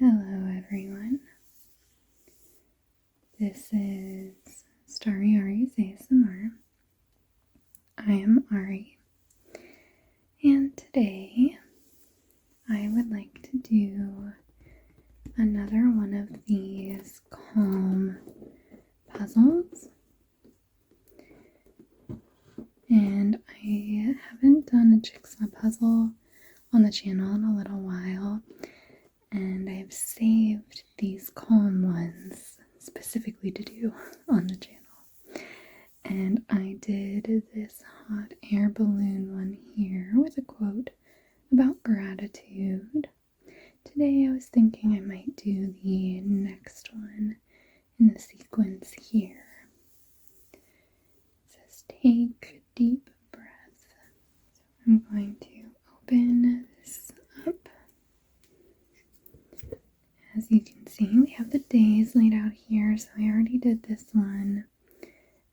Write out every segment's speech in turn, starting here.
Hello everyone, this is Starry Ari's ASMR. I am Ari, and today I would like to do another one of these calm puzzles. And I haven't done a jigsaw puzzle on the channel in a little while. And I've saved these calm ones specifically to do on the channel. And I did this hot air balloon one here with a quote about gratitude. Today I was thinking I might do the next one in the sequence here. It says, take a deep breath. So I'm going to open this up. As you can see, we have the days laid out here, so I already did this one.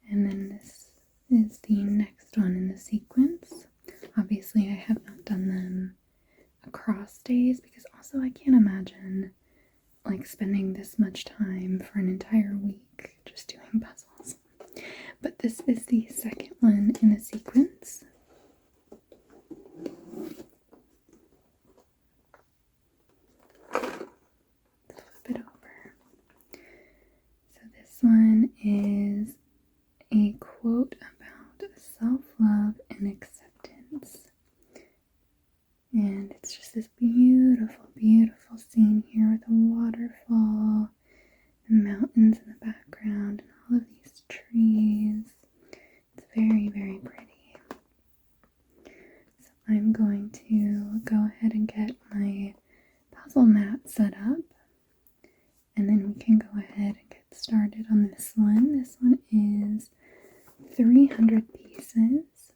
And then this is the next one in the sequence. Obviously, I have not done them across days because also I can't imagine like spending this much time for an entire week just doing puzzles. But this is the second one in the sequence. It over. So this one is a quote about self-love and acceptance. And it's just this beautiful, beautiful scene here with a waterfall, the mountains in the background, and all of these trees. It's very, very pretty. So I'm going to go ahead and get my puzzle mat set up. And then we can go ahead and get started on this one. This one is 300 pieces.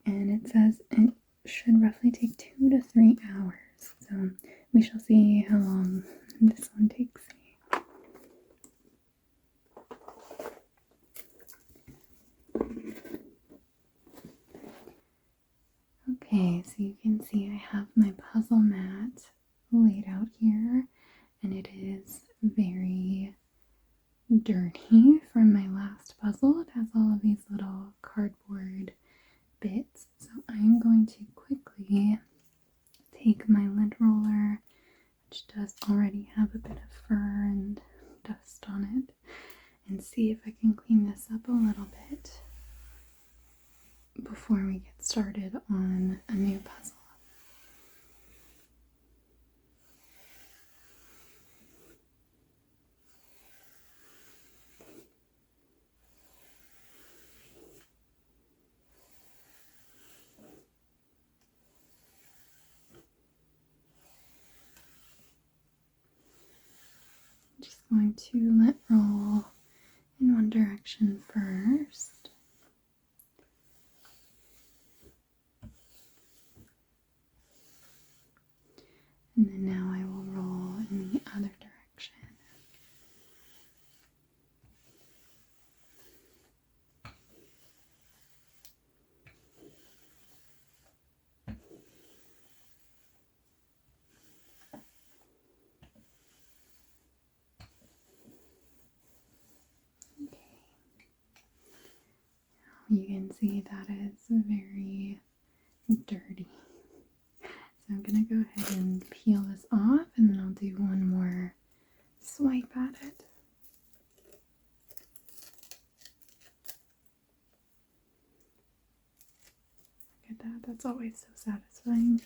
And it says it should roughly take 2 to 3 hours. So we shall see how long this one takes me. Okay, so you can see I have my puzzle mat laid out here. And it is very dirty from my last puzzle. It has all of these little cardboard bits. So I'm going to quickly take my lint roller, which does already have a bit of fur and dust on it, and see if I can clean this up a little bit before we get started on a new puzzle. Just going to let roll in one direction first. And then now I will roll in the other direction. You can see that it's very dirty. So I'm going to go ahead and peel this off, and then I'll do one more swipe at it. Look at that, that's always so satisfying.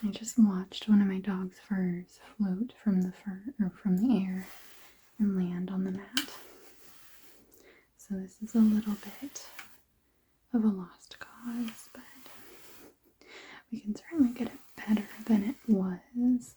I just watched one of my dog's furs float from the air and land on the mat. So this is a little bit of a lost cause, but we can certainly get it better than it was.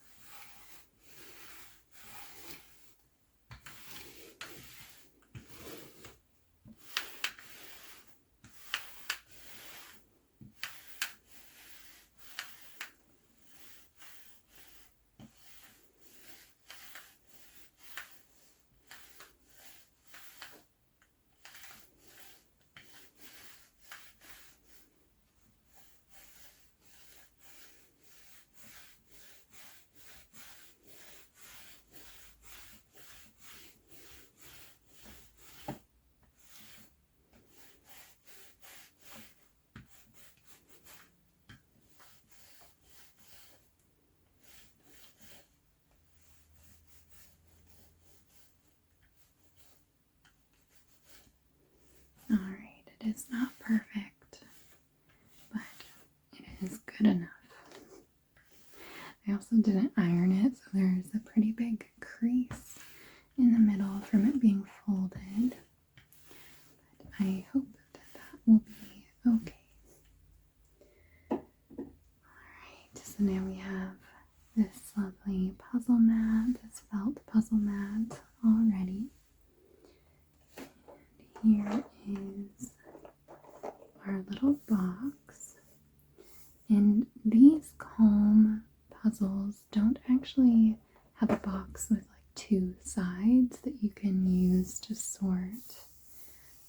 sides that you can use to sort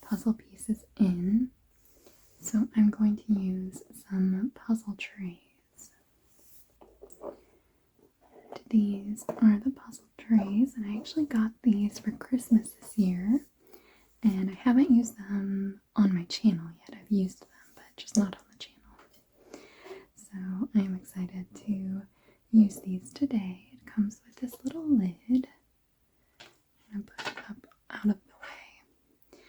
puzzle pieces in. So I'm going to use some puzzle trays. These are the puzzle trays, and I actually got these for Christmas this year, and I haven't used them on my channel yet. I've used them, but just not on the channel. So I'm excited to use these today. It comes with this little lid. I'm going to put it up out of the way.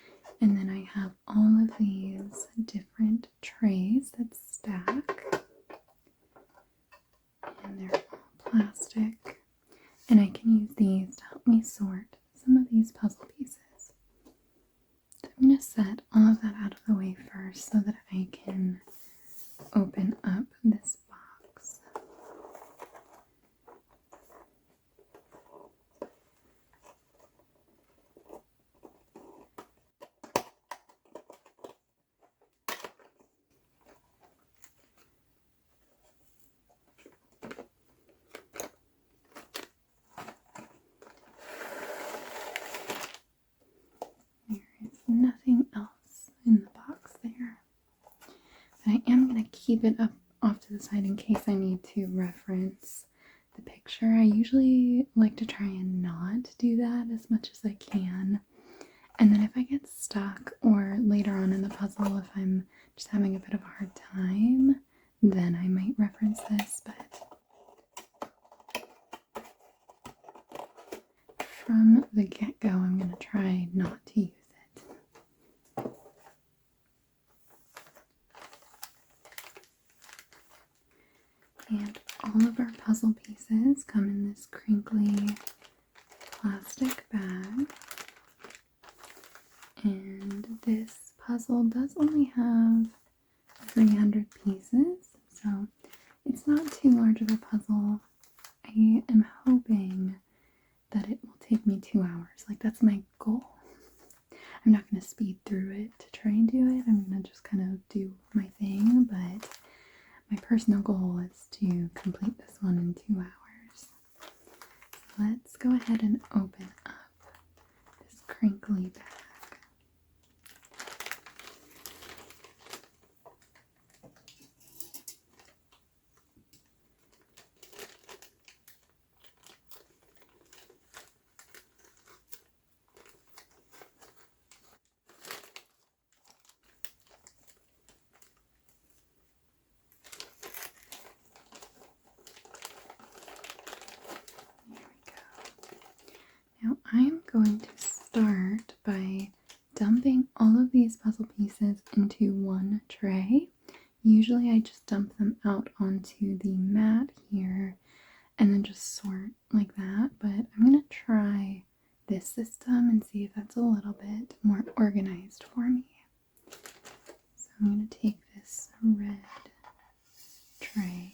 And then I have all of these different trays that stack. And they're all plastic. And I can use these to help me sort some of these puzzle pieces. So I'm going to set all of that out of the way first so that I can open up this box. There is nothing else in the box there. But I am going to keep it up off to the side in case I need to reference the picture. I usually like to try and not do that as much as I can. And then if I get stuck, or later on in the puzzle if I'm just having a bit of a hard time, then I might reference this, but from the get-go I'm going to try not to use it. And all of our puzzle pieces come in this crinkly plastic bag. And this puzzle does only have 300 pieces, so it's not too large of a puzzle. I am hoping that it will take me 2 hours. Like, that's my goal. I'm not going to speed through it to try and do it. I'm going to just kind of do my thing, but my personal goal is to complete this one in 2 hours. So let's go ahead and open up this crinkly bag. Now I'm going to start by dumping all of these puzzle pieces into one tray. Usually I just dump them out onto the mat here and then just sort like that, but I'm going to try this system and see if that's a little bit more organized for me. So I'm going to take this red tray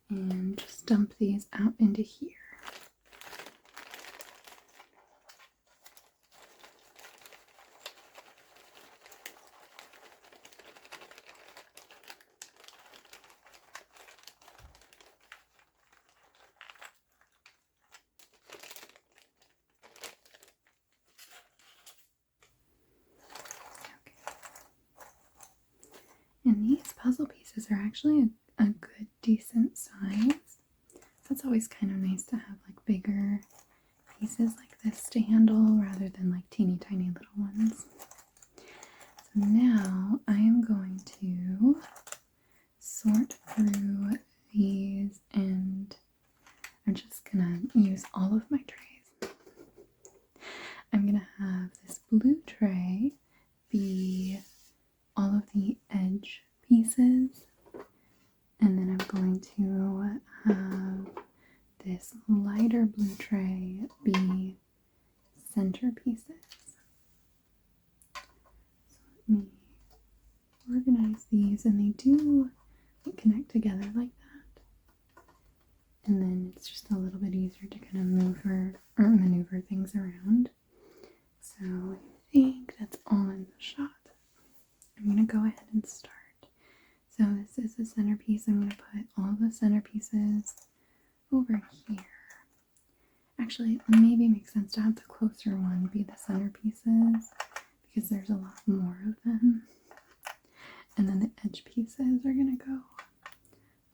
and just dump these out into here. And these puzzle pieces are actually a good, decent size. So it's always kind of nice to have like bigger pieces like this to handle rather than like teeny tiny little ones. So now I am going to sort through these, and I'm just gonna use all of my trays. I'm gonna have this blue tray be all of the edge pieces, and then I'm going to have this lighter blue tray be center pieces. So let me organize these, and they do connect together like that. And then it's just a little bit easier to kind of maneuver things around. So I think that's all in the shot. I'm going to go ahead and start. So this is the centerpiece. I'm going to put all the centerpieces over here. Actually, it maybe makes sense to have the closer one be the centerpieces because there's a lot more of them. And then the edge pieces are going to go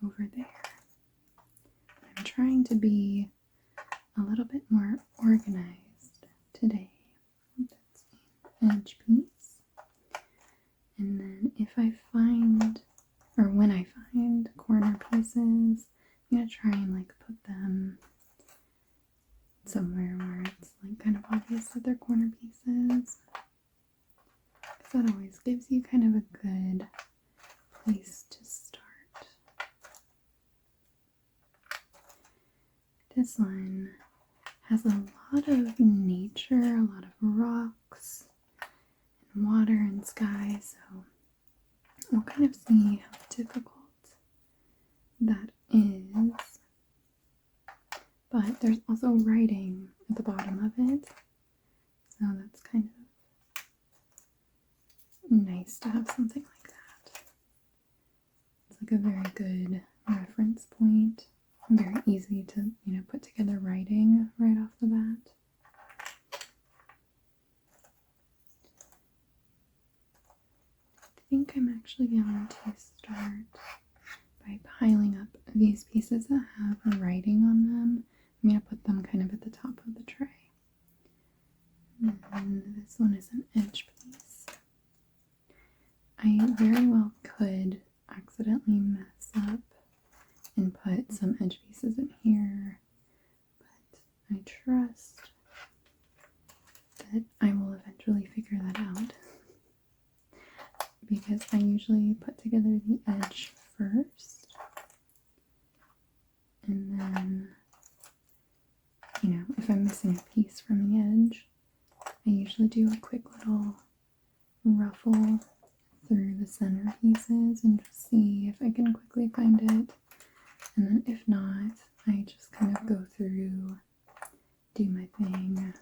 over there. I'm trying to be a little bit more organized today. That's an edge piece. And then if I find, or when I find corner pieces, I'm going to try and like put them somewhere where it's like kind of obvious that they're corner pieces. Because that always gives you kind of a good place to start. This one has a lot of nature, a lot of rocks and water and sky, so we'll kind of see how difficult that is. But there's also writing at the bottom of it, so that's kind of nice to have something like that. It's like a very good reference point. Very easy to, put together writing right off the bat. I think I'm actually going to start by piling up these pieces that have writing on them. I'm going to put them kind of at the top of the tray. And this one is an edge piece. I very well could accidentally mess up and put some edge pieces in here, but I trust that I will eventually figure that out because I usually put together the edge first and then, if I'm missing a piece from the edge, I usually do a quick little ruffle through the center pieces and just see if I can quickly find it. And then if not, I just kind of go through, do my thing,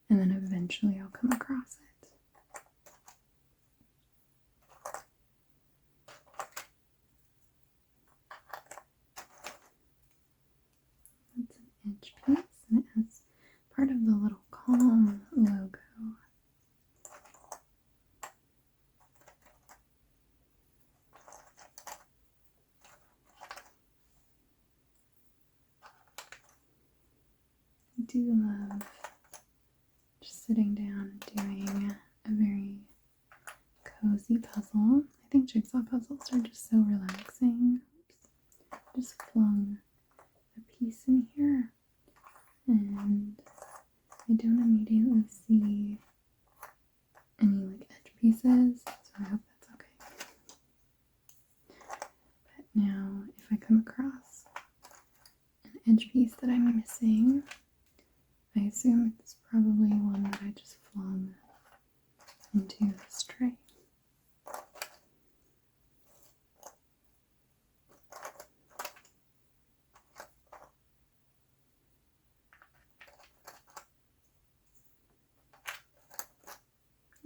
and then eventually I'll come across it. That's an edge piece, and it has part of the little calm logo. I do love just sitting down and doing a very cozy puzzle. I think jigsaw puzzles are just so relaxing. Oops. Just flung a piece in here and I don't immediately see any like edge pieces, so I hope that's okay. But now if I come across an edge piece that I'm missing, I assume it's probably one that I just flung into this tray.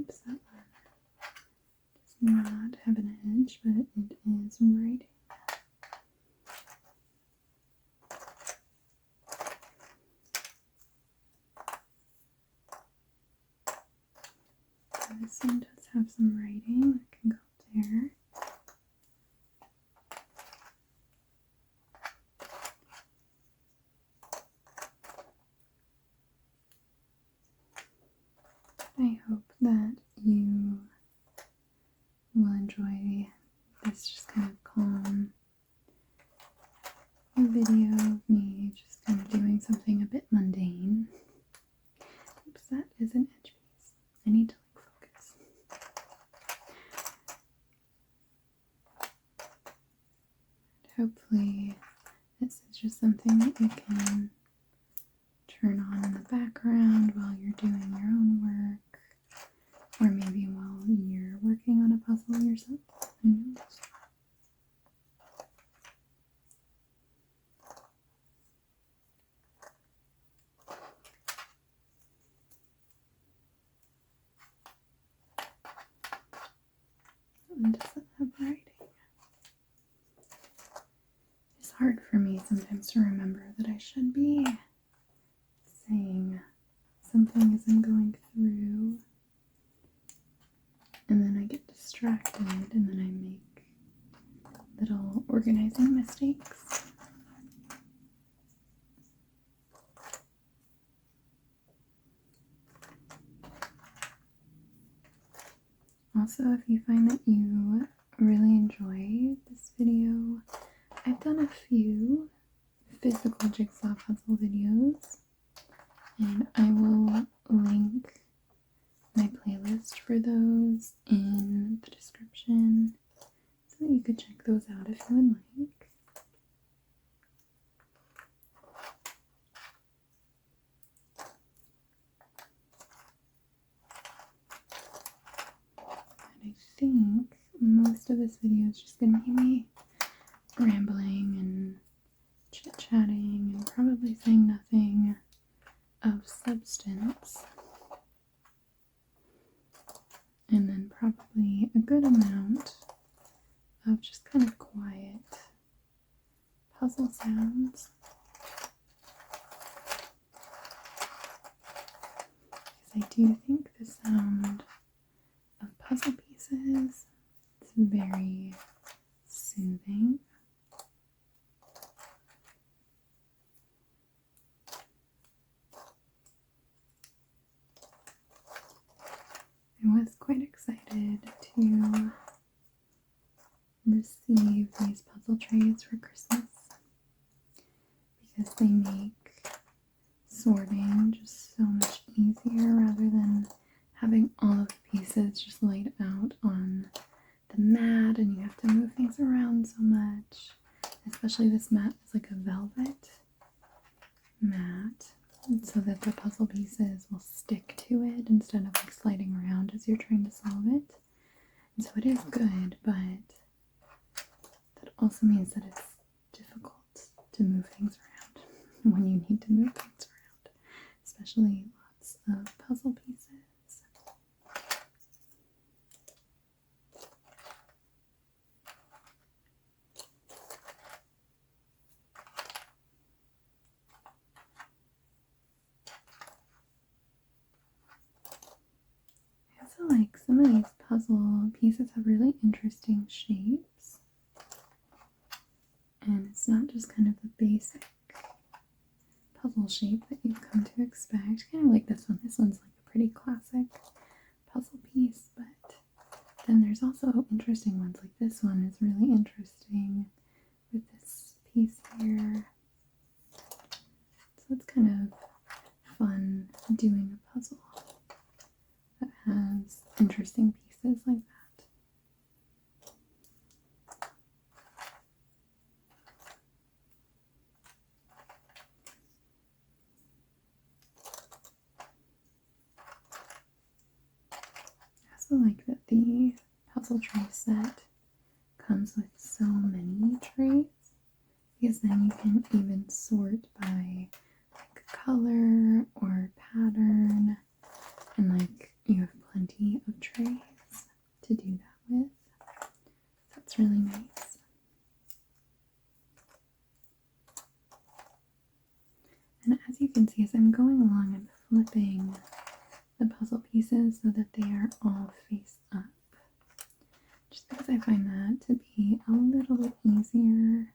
Oops, that one does not have an edge, but it is writing. This one does have some writing that can go there. I hope that you will enjoy this just kind of calm video of me just kind of doing something a bit mundane. Oops, that is an edge piece. I need to focus. Hopefully this is just something that you can turn on in the background while you're doing your own work, or maybe while you're working on a puzzle yourself. Who knows? That one doesn't have writing. It's hard for me sometimes to remember that I should be something as I'm going through, and then I get distracted, and then I make little organizing mistakes. Also, if you find that you really enjoy this video, I've done a few physical jigsaw puzzle videos, and I will link my playlist for those in the description so that you could check those out if you would like. And I think most of this video is just going to be me rambling and chit-chatting and probably saying nothing of substance. And then probably a good amount of just kind of quiet puzzle sounds. Because I do think the sound of puzzle pieces is very soothing. I was quite excited to receive these puzzle trays for Christmas because they make sorting just so much easier rather than having all of the pieces just laid out on the mat and you have to move things around so much. Especially this mat is like a velvet mat, so that the puzzle pieces will stick to it instead of like sliding around as you're trying to solve it. And so it is good, but that also means that it's difficult to move things around when you need to move things around, especially lots of puzzle pieces. Like some of these puzzle pieces have really interesting shapes, and it's not just kind of the basic puzzle shape that you've come to expect, kind of like this one. This one's like a pretty classic puzzle piece, but then there's also interesting ones. Like this one is really interesting with this piece here, so it's kind of fun doing a puzzle that has interesting pieces like that. I also like that the puzzle tray set comes with so many trays, because then you can even sort by like color or pattern, and like you have plenty of trays to do that with. That's really nice. And as you can see, as I'm going along, I'm flipping the puzzle pieces so that they are all face up, just because I find that to be a little bit easier,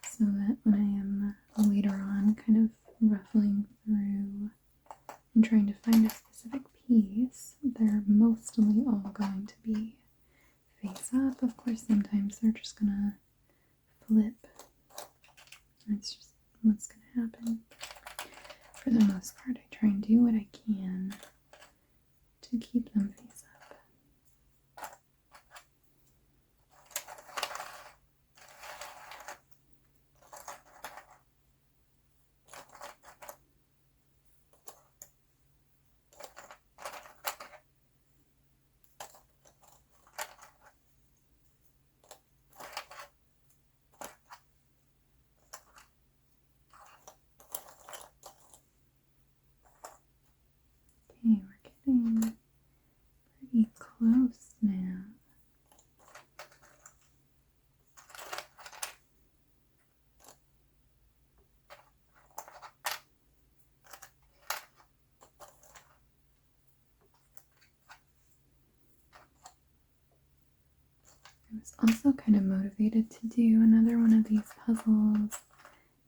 so that when I am later on kind of ruffling through and trying to find a specific piece, they're mostly all going to be face up. Of course, sometimes they're just gonna flip. That's just what's gonna happen. For the most part, I try and do what I can to keep them face up. Okay, we're getting pretty close now. was also kind of motivated to do another one of these puzzles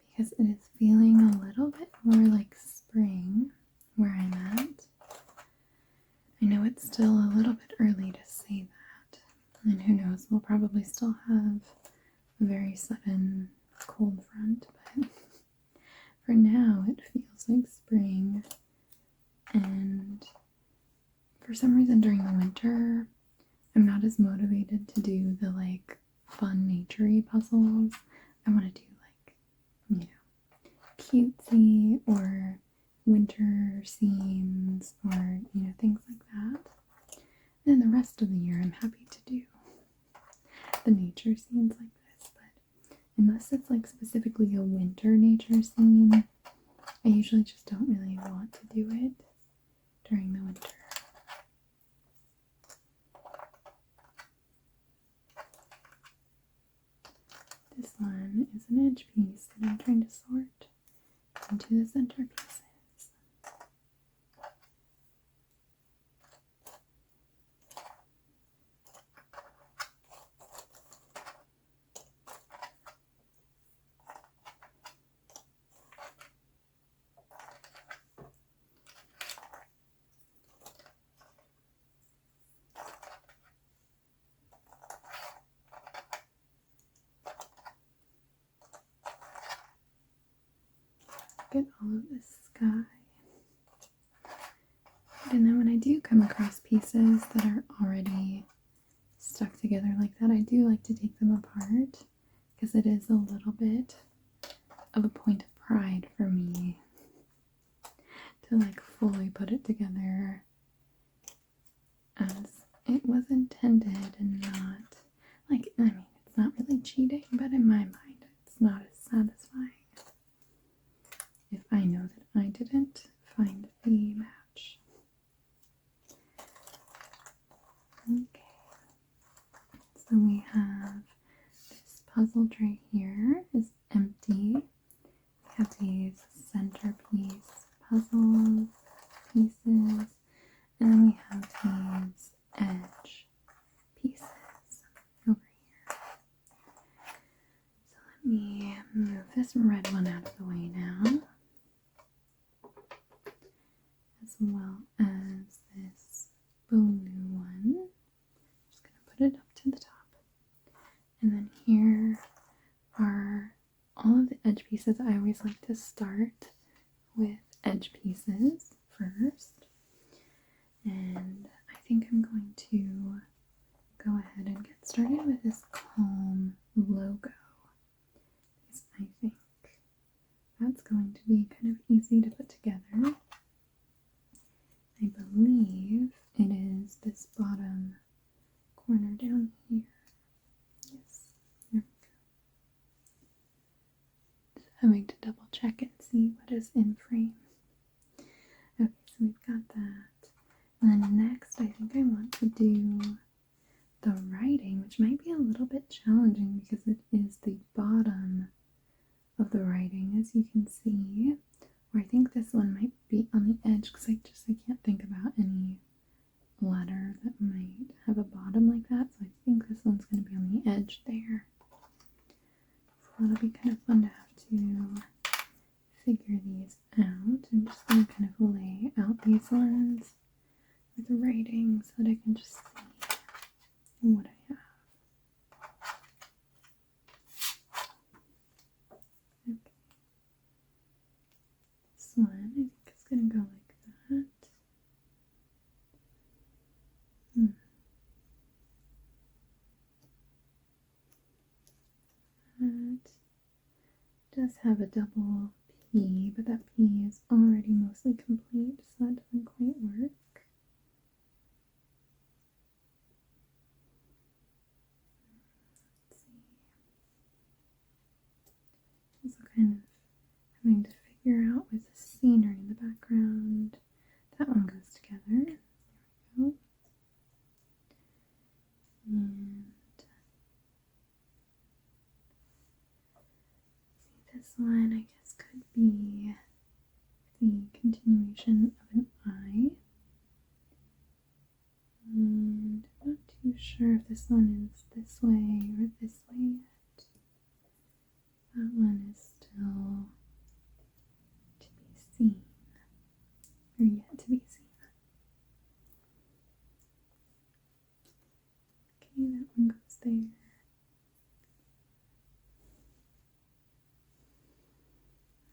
because it is feeling a little bit more like spring where I'm at. I know it's still a little bit early to say that, and who knows, we'll probably still have a very sudden cold front, but for now it feels like spring. And for some reason during the winter I'm not as motivated to do the like fun naturey puzzles. I want to do like, you know, cutesy or winter scenes or, you know, things like that. And then the rest of the year I'm happy to do the nature scenes like this, but unless it's like specifically a winter nature scene, I usually just don't really want to do it during the winter. This one is an edge piece that I'm trying to sort into the center pieces. Look at all of this sky. And then when I do come across pieces that are already stuck together like that, I do like to take them apart because it is a little bit of a point of pride for me to like fully put it together as it was intended and not like, I mean, it's not really cheating, but in my mind it's not as satisfying if I know that I didn't find the match. Okay, so we have this puzzle tray here is empty. We have these centerpiece puzzle pieces, and then we have these edge pieces over here. So let me move this red one out of the way now, as well as this blue one. I'm just going to put it up to the top. And then here are all of the edge pieces. I always like to start with edge pieces first. And I think I'm going to go ahead and get started with this Calm logo, because I think that's going to be kind of easy to put together. I believe it is this bottom corner down here. Yes, there we go. Just having to double check and see what is in frame. Okay, so we've got that. And then next I think I want to do the writing, which might be a little bit challenging because it is the bottom of the writing, as you can see. Or I think this one might be on the edge because I can't think about any letter that might have a bottom like that. So I think this one's going to be on the edge there. So that'll be kind of fun to have to figure these out. I'm just going to kind of lay out these ones with the writing so that I can just see what I have. Okay. This one, I think it's going to go like that. That does have a double P, but that P is already mostly complete, so that doesn't quite work. Let's see. Also kind of having to figure out with the scenery in the background. That one goes together. There we go. And this one, I guess, could be the continuation of an eye. And I'm not too sure if this one is this this way or this way yet. That one is still to be seen, or yet to be seen. Okay, that one goes there.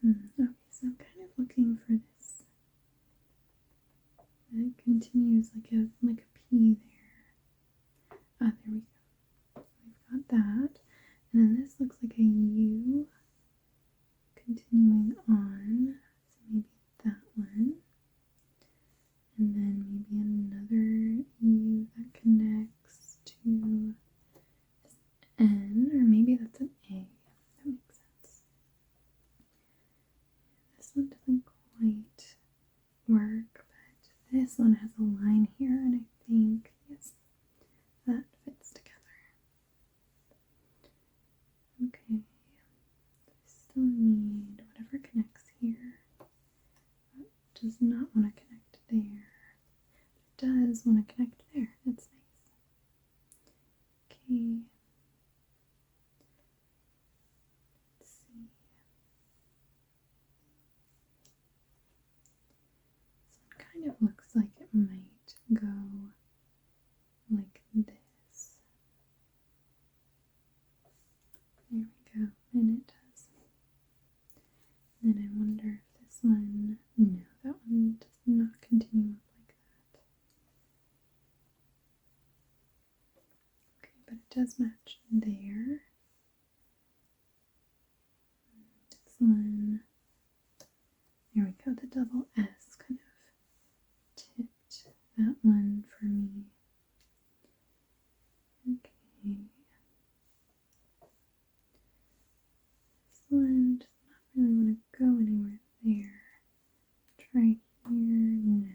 Okay, so I'm kind of looking for this. It continues like a P there. Ah, there we go. We've got that. And then this looks like a U continuing on. So maybe that one. And then maybe another U that connects to this N, or maybe that's an A. That makes sense. This one doesn't quite work, but this one has a line here, and I think, yes, that fits together. Okay, I still need whatever connects here. That does not want to connect there. It does want to connect there. That's nice. Okay. Let's see. This one kind of looks like it might go like this. There we go, and it does. And then I wonder if this one, no, that one does not continue up like that. Okay, but it does match there. This one, there we go, the double S kind of tipped that one for me. Okay. This one does not really want to go anywhere there. Try here, no.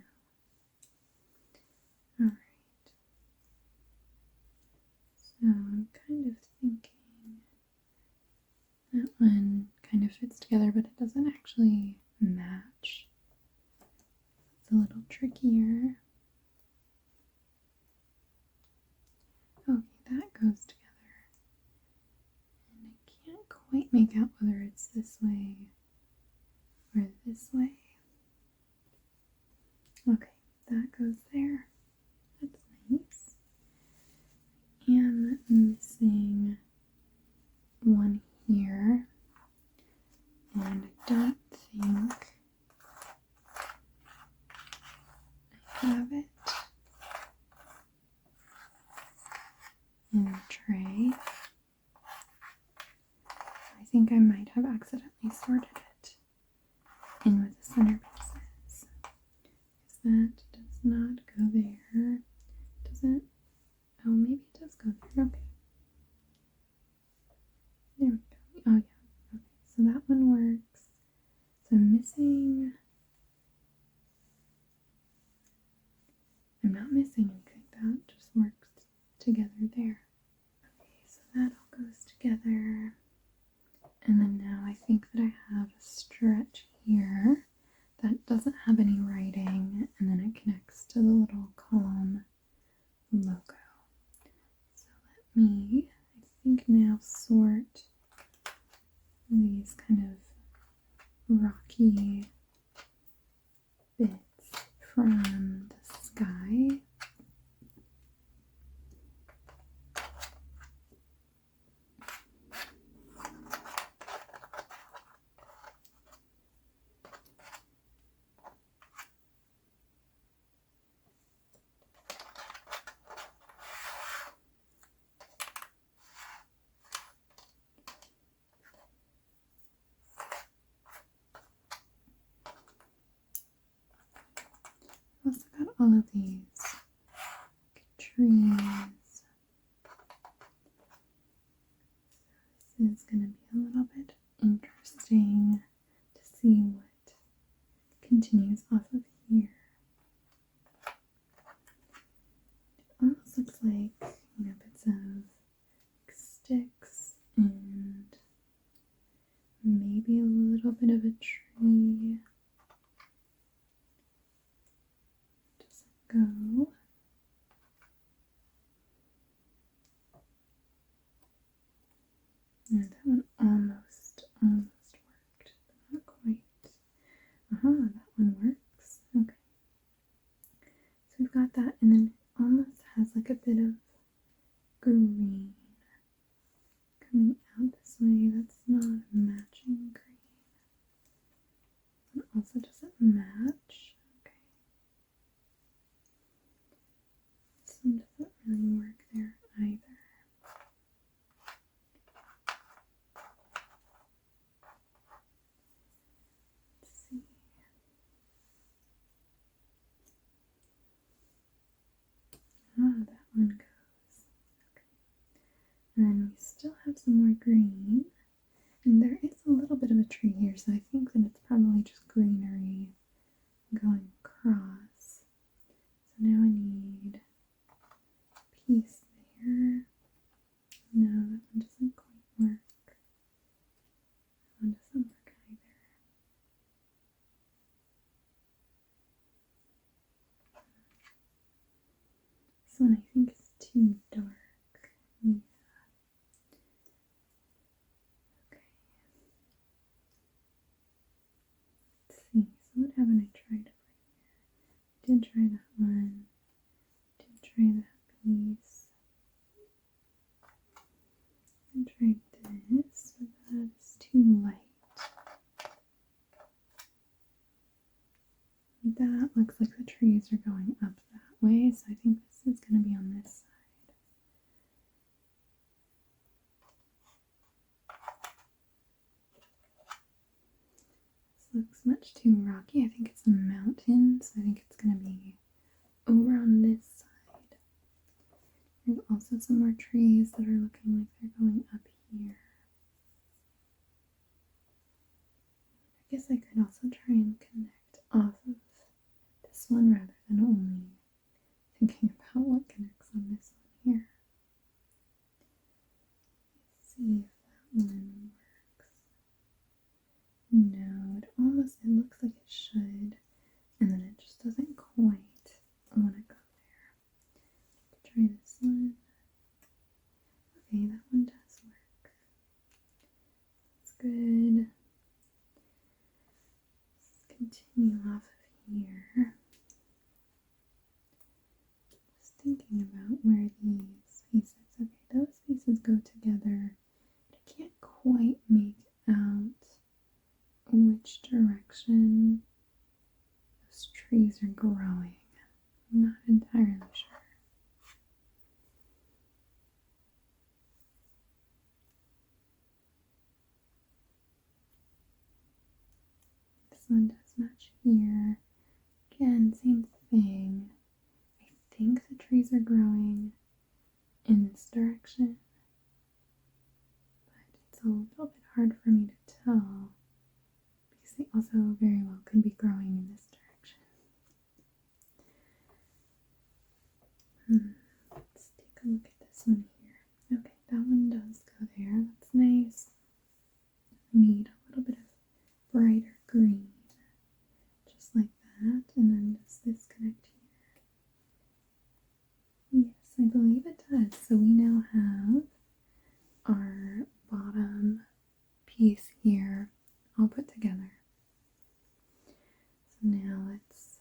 Alright. So I'm kind of thinking that one kind of fits together, but it doesn't actually match. It's a little trickier. Okay, that goes together. And I can't quite make out whether it's this way or this way. Okay, that goes there. That's nice. I am missing one here, and I don't think I have it in the tray. I think I might have accidentally sorted it in with the centerpieces, because that does not go there. Does it? Oh, maybe it does go there. Okay. There we go. Oh, yeah. Okay, so that one works. So I'm missing... I'm not missing anything. That just works together there. Okay, so that all goes together. And then now I think that I have a stretch here that doesn't have any writing, and then it connects to the little calm logo. So let me, I think, now sort these kind of rocky bits from the sky. I've also got all of these trees. So this is going to be a little bit interesting to see what continues off of here. It almost looks like, bits of sticks and maybe a little bit of a tree. Doesn't go. got that, and then it almost has like a bit of green coming out this way. That's not a matching green. It also doesn't match. Okay. This one doesn't really work there either. Let's see. Oh, that one goes. Okay. And then we still have some more green. And there is a little bit of a tree here, so I think that it's probably just greenery going across. So now I need a piece there. No, that one doesn't quite work. That one doesn't work either. This one I think is too dark. Yeah. Okay. Let's see. So what haven't I tried over here? I did try that one. I did try that piece. I tried this, but that is too light. That looks like the trees are going up that way, so I think this is going to be on this side. This looks much too rocky. I think it's a mountain, so I think it's going to be over on this side. There's also some more trees that are looking like they're going up here. I guess I could also try and connect off of this one rather than only thinking about what connects on this one here. Let's see if that one works. No, it looks like it should, and then it just doesn't quite want to go there. Try this one. Okay, that one does work. That's good. Let's continue off of here. Just thinking about where these pieces, okay, those pieces go together, but I can't quite make out which direction those trees are growing. I'm not entirely sure. This one does match here. Again, same thing. I think the trees are growing in this direction, but it's a little bit hard for me to tell because they also very well could be growing in this direction. Let's take a look at this one here. Okay, that one does go there. That's nice. I need a little bit of brighter green, just like that. And then does this connect here? Yes, I believe it does. So we now have our bottom piece here all put together. So now let's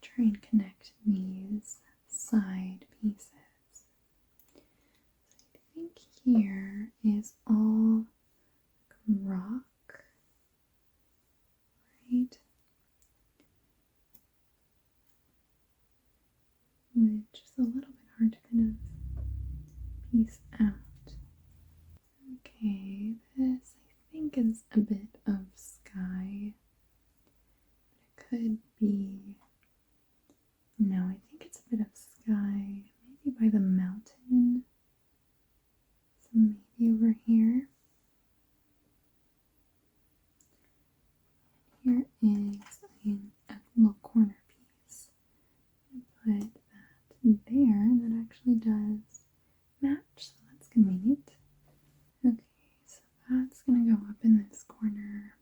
try and connect these side pieces. So I think here is all rock, right? Which is a little bit hard to kind of piece out. Okay, this I think is a bit of sky, but it could be, no, I think it's a bit of sky, maybe by the mountain, so maybe over here. Here is a little corner piece. Put that there, and that actually does match, so that's convenient. Okay, so that's going to go up in this corner.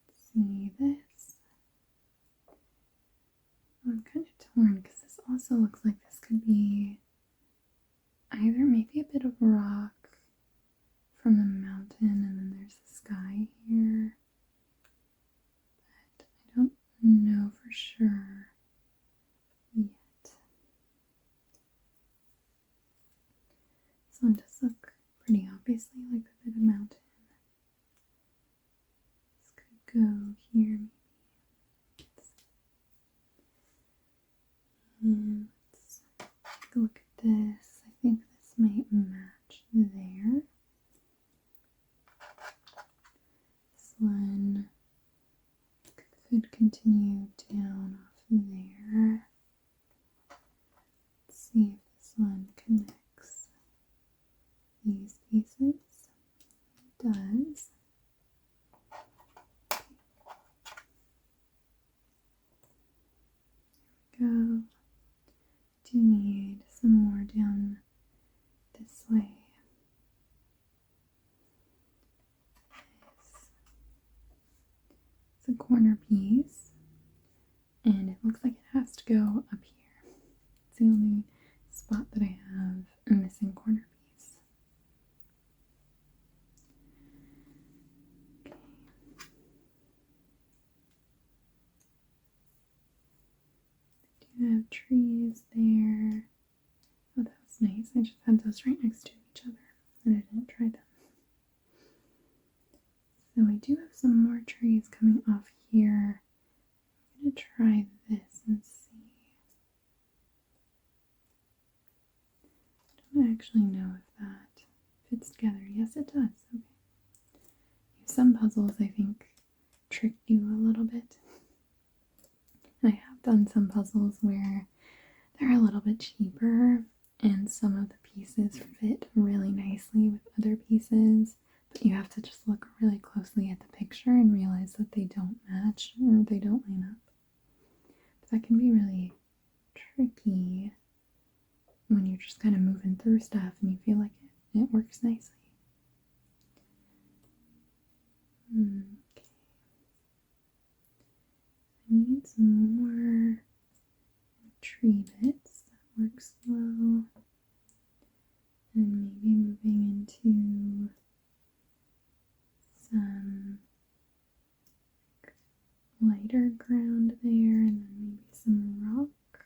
Let's see this. I'm kind of torn because this also looks like this could be either maybe a bit of rock from the mountain, and then there's the sky here. But I don't know for sure. take a look at this. I think this might match there. This one could continue down off there. Let's see if this one connects these pieces. It does. There we go. Do need some more down this way. It's a corner piece, and it looks like it has to go up here. It's the only spot that I have a missing corner piece. Okay. I do have trees there. Oh, that was nice. I just had those right next to each other, and I didn't try them. So I do have some more trees coming off here. I'm going to try this and see. I don't actually know if that fits together. Yes, it does. Okay. Some puzzles, I think, trick you a little bit. And I have done some puzzles where they're a little bit cheaper and some of the pieces fit really nicely with other pieces, but you have to just look really closely at the picture and realize that they don't match or they don't line up. But that can be really tricky when you're just kind of moving through stuff and you feel like it works nicely. Okay. I need some more tree bits. That works well. And maybe moving into some lighter ground there, and then maybe some rock.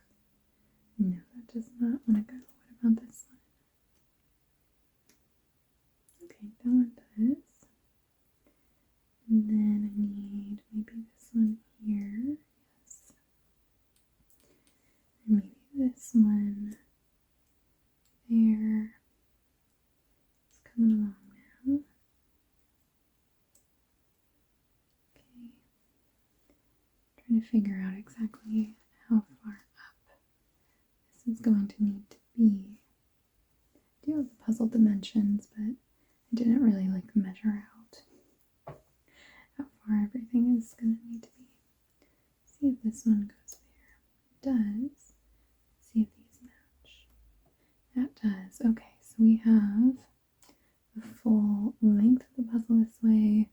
No, that does not want to go. What about this one? Okay, that one does. And then I need maybe this one here. Yes. And maybe this one there. It's coming along now. Okay. Trying to figure out exactly how far up this is going to need to be. I do have the puzzle dimensions, but I didn't really measure out how far everything is going to need to be. See if this one goes there. It does. See if these match. That does. Okay, so we have the full length of the puzzle this way,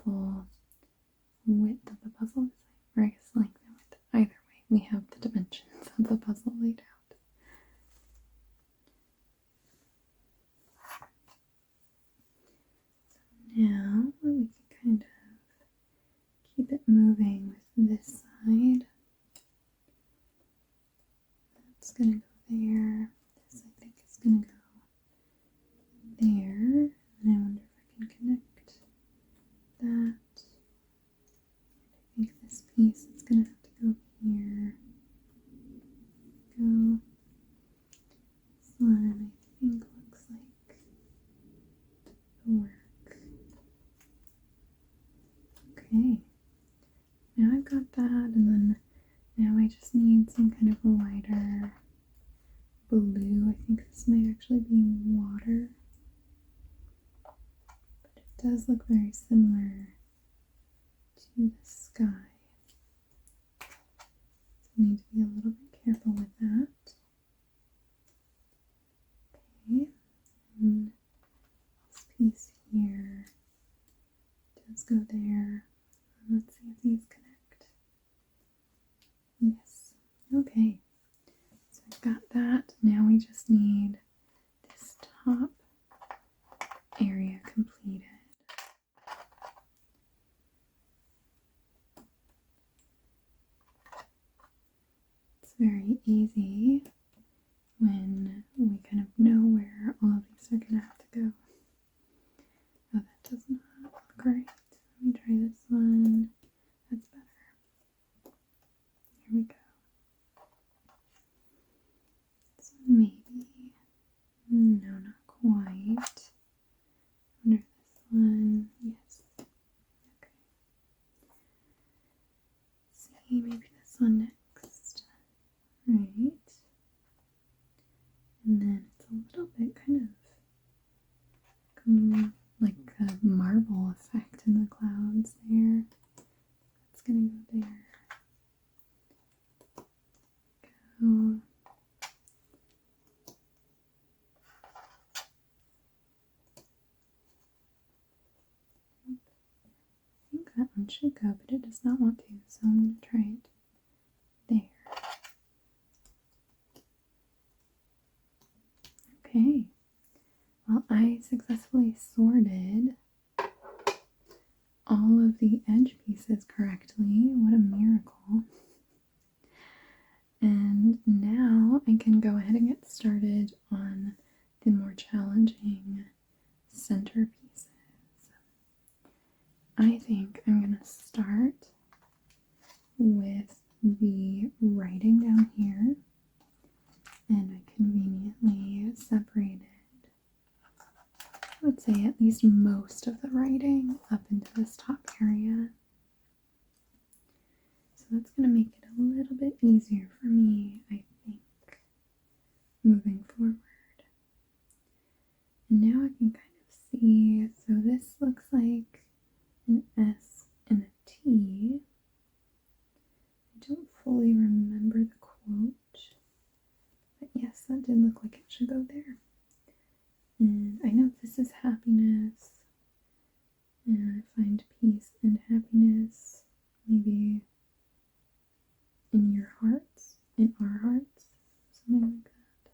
full width of the puzzle this way, or I guess length and width. Either way, we have the dimensions of the puzzle laid out. Now we can kind of keep it moving with this side. That's going to go there. This I think is going to go there. And I wonder if I can connect that. I think this piece is going to have to go here. Go. This one I think looks like the work. Okay, now I've got that, and then now I just need some kind of a lighter blue. I think this might actually be water, but it does look very similar to the sky. So I need to be a little bit careful with that. Okay, and this piece here does go there. Let's see if these connect. Yes. Okay. So I've got that. Now we just need this top area completed. It's very easy when we kind of know where all of these are going to have to go. Oh, that does not look right. Let me try this one. That's better. Here we go. This one one next. Right. And then it's a little bit kind of like a marble effect in the clouds there. It's gonna go there. Go. I think that one should go, but it does not want to, so I'm going to try it there. Okay, well, I successfully sorted all of the edge pieces correctly. What a miracle. And now I can go ahead and get started on the more challenging center pieces. I think I'm going to start with the writing down here, and I conveniently separated, I would say, at least most of the writing up into this top area. So that's going to make it a little bit easier for me, I think, moving forward. And now I can kind of see, so this looks like an S and a T. I don't fully remember the quote, but yes, that did look like it should go there. And I know this is happiness, and I find peace and happiness maybe in your hearts, in our hearts, something like that.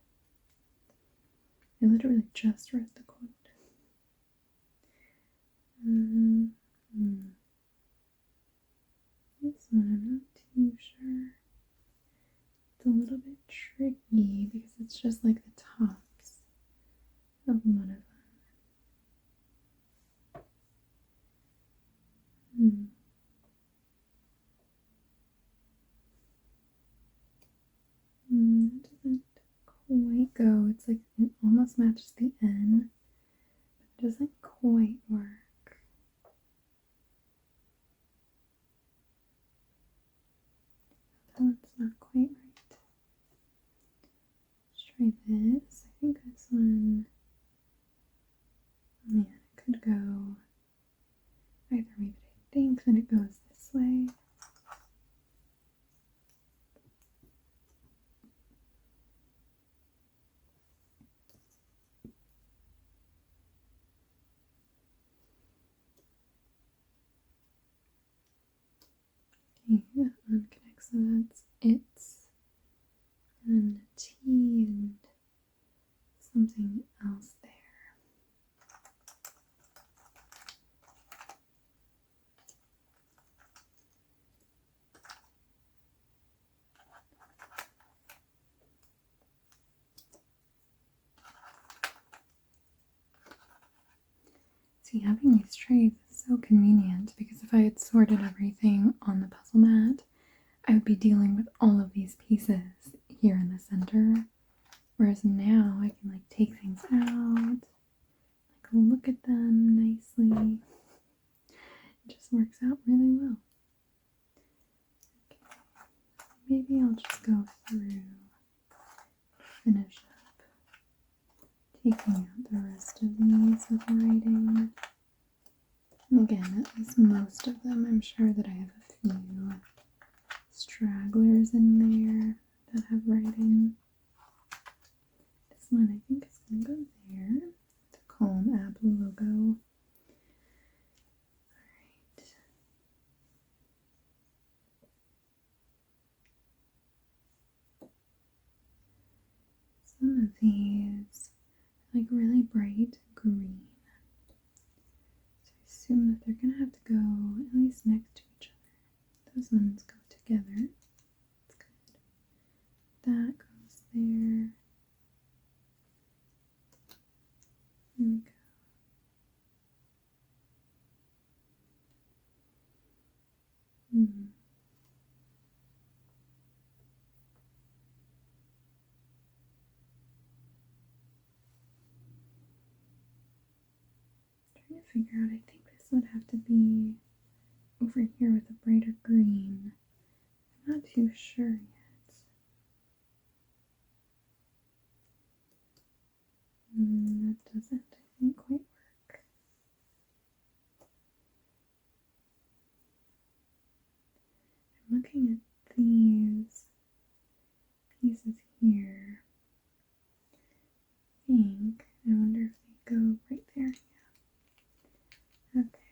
I literally just read the quote. This one I'm not too sure. It's a little bit tricky because it's just like the tops of one of them. It doesn't quite go. It's like it almost matches the N, but it doesn't quite work. That one's not quite right. Let's try this. I think this one, oh man, it could go either way, but I think that it goes this way. Okay, that one connects, so that's it's, and a T and something else there. See, having these trays is so convenient because if I had sorted everything on the puzzle mat, I would be dealing with all of these pieces here in the center. Whereas now I can like take things out, like look at them nicely. It just works out really well. Okay, maybe I'll just go through, finish up, taking out the rest of these with writing. And again, at least most of them, I'm sure that I have a few stragglers in there that have writing. This one I think is going to go there. The Calm app logo. Alright. Some of these are like really bright green. So I assume that they're going to have to go at least next to each other. Those ones go together. That's good. That goes there. There we go. Trying to figure out, I think this would have to be over here with a brighter green. I'm Not too sure yet. That doesn't, I think, quite work. I'm looking at these pieces here. I wonder if they go right there. Yeah. Okay.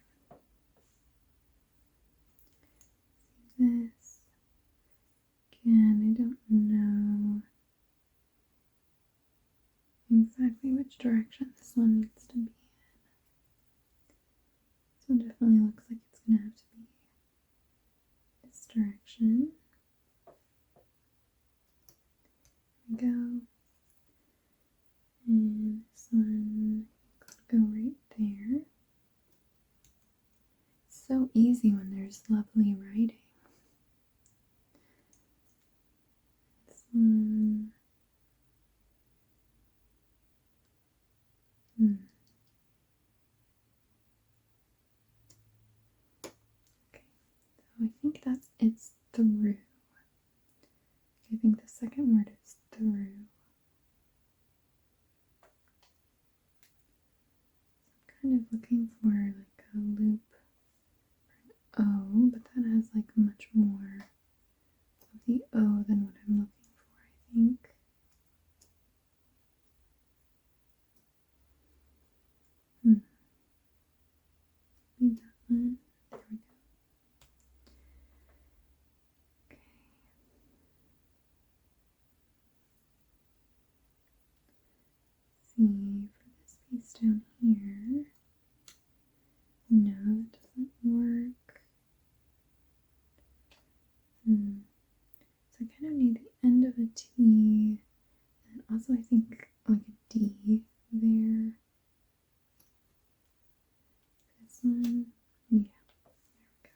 This. Again, I don't know exactly which direction this one needs to be in. This one definitely looks like it's going to have to be this direction. There we go. And this one could go right there. It's so easy when there's lovely writing. This one. Okay, so I think it's through. I think the second word is through. So I'm kind of looking for like a loop for an O, but that has like much more of the O than what I'm looking for, I think. Maybe that one. There we go. Okay. See, for this piece down here, no, that doesn't work. So I kind of need the end of a T, and also I think like a D there. This one, yeah, there we go.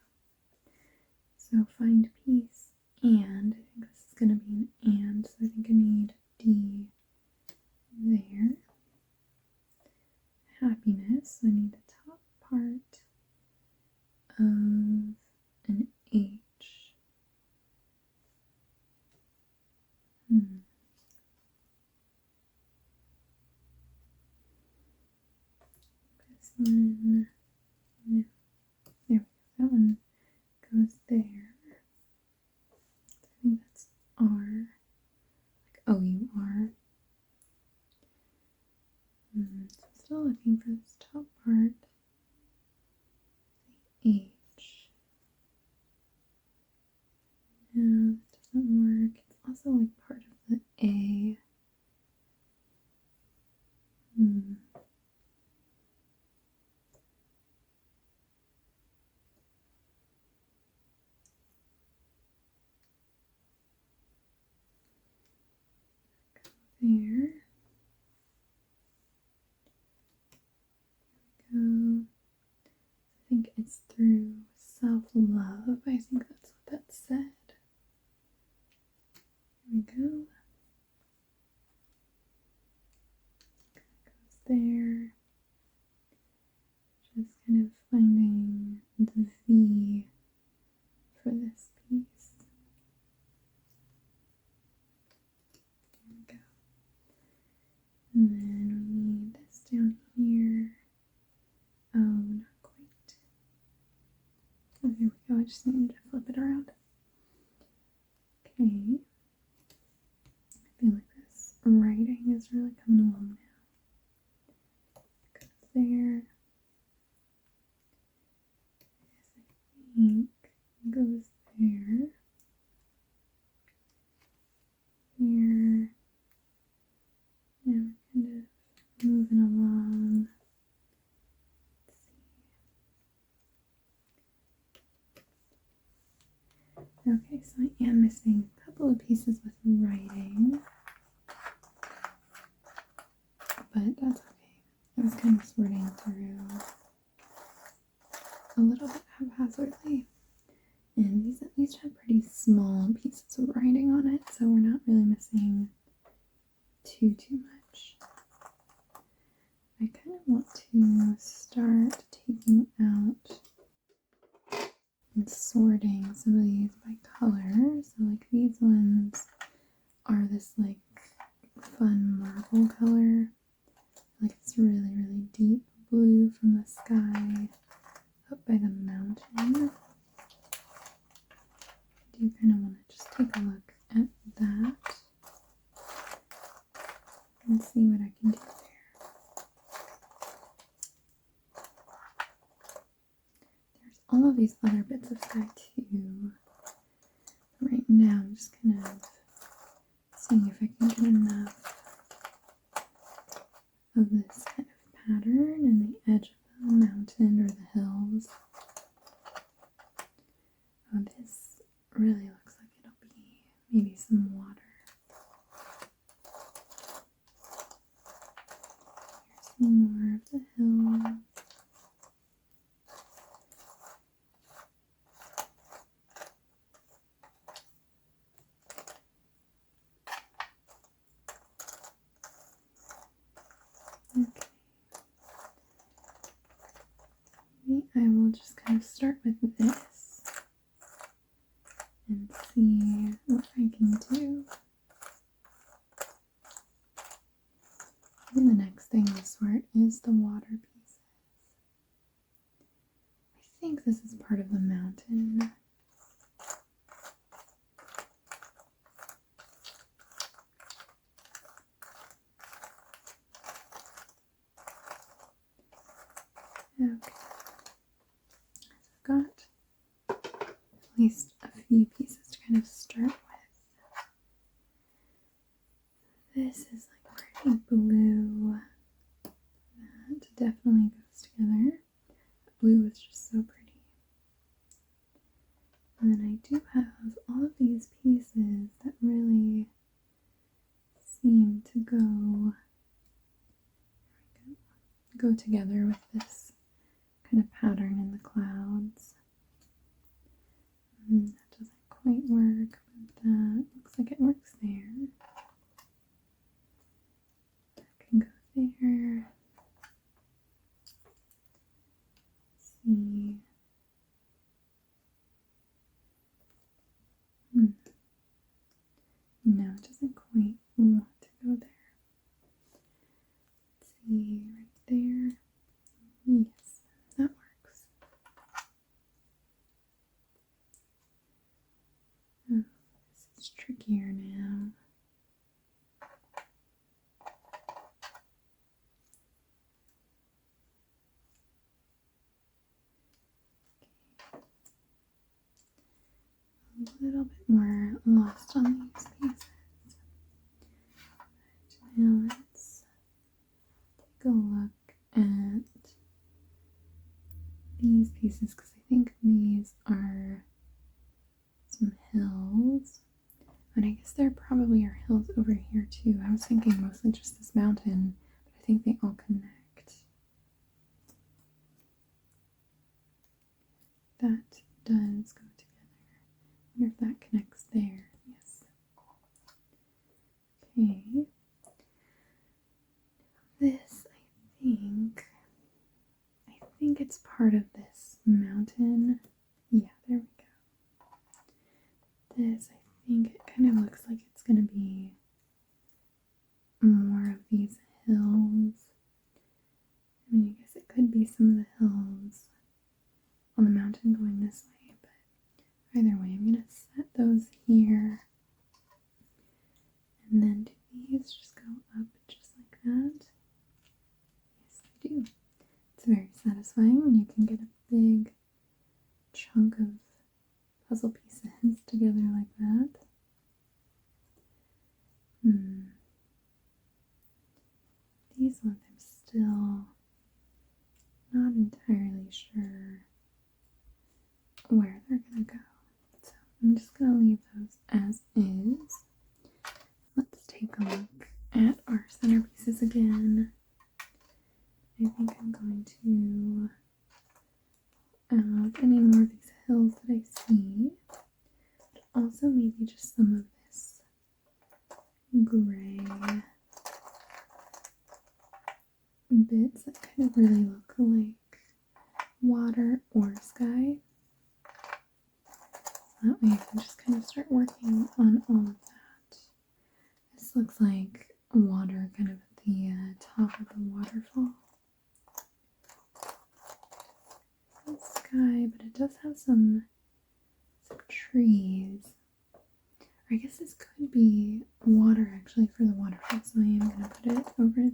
So find piece, and I think this is going to be an and, so I think I need D there. Happiness, so I need the top part of an H. This one, no, there we go, that one goes there. So I think that's R, like O-U-R. So I'm still looking for this top part, the H. No, this doesn't work. It's also like part of the A. There. Go. I think it's through self-love. I think that's what that said. There we go. Goes there. Just kind of finding the V for this piece. There we go. And then we need this down here. Oh, not quite. Oh, there we go. I just need to flip it around. Okay. I feel like this writing is really coming along now. Goes there. This, I think, goes there. Here. Now we're kind of moving along. Okay, so I am missing a couple of pieces with writing, but that's okay. I was kind of sorting through a little bit haphazardly, and these at least have pretty small pieces of writing on it, so we're not really missing too much. I kind of want to start taking out and sorting some of these by color. So like these ones are this like fun marble color. Like it's really, really deep blue from the sky up by the mountain. I do kind of want to just take a look at that and see what I can do there. There's all of these other bits of sky too. Right now I'm just kind of seeing if I can get enough of this kind of pattern in the edge of the mountain or the hills. Oh, this really looks like it'll be maybe some water. Here's some more of the hill. Okay. Maybe I will just kind of start with this and see what I can do. And the next thing to sort is the water pieces. I think this is part of the mountain. Okay, so I've got at least a few pieces to kind of start with. This is like pretty blue. That definitely goes together. That blue is just so pretty. And then I do have all of these pieces that really seem to go together with this kind of pattern in the clouds. That doesn't quite work, but that looks like it works there. That can go there. Let's see. No, it doesn't quite want to go there. Let's see, right there. Yes, that works. Oh, this is trickier now. A little bit more lost on these pieces. But now let's take a look at these pieces because I think these are some hills. And I guess there probably are hills over here too. I was thinking mostly just this mountain, but I think they all connect. That does go together. I wonder if that connects there. Yes. Okay. This, I think it's part of this mountain. Yeah, there we go. This, I think it kind of looks like it's going to be more of these hills. I mean, I guess it could be some of the hills on the mountain going this way, but either way, I'm going to set those here. And then do these just go up just like that? Yes, they do. It's very satisfying when you can get a big chunk of puzzle pieces together like that. These ones I'm still not entirely sure where they're going to go. So I'm just going to leave those as is. Let's take a look at our centerpieces again. I think I'm going to add any more of these hills that I see. But also maybe just some of this gray bits that kind of really look like water or sky. that way I can just kind of start working on all of that. This looks like water kind of at the top of the waterfall. Sky, but it does have some trees. Or I guess this could be water actually for the waterfall, so I am going to put it over there.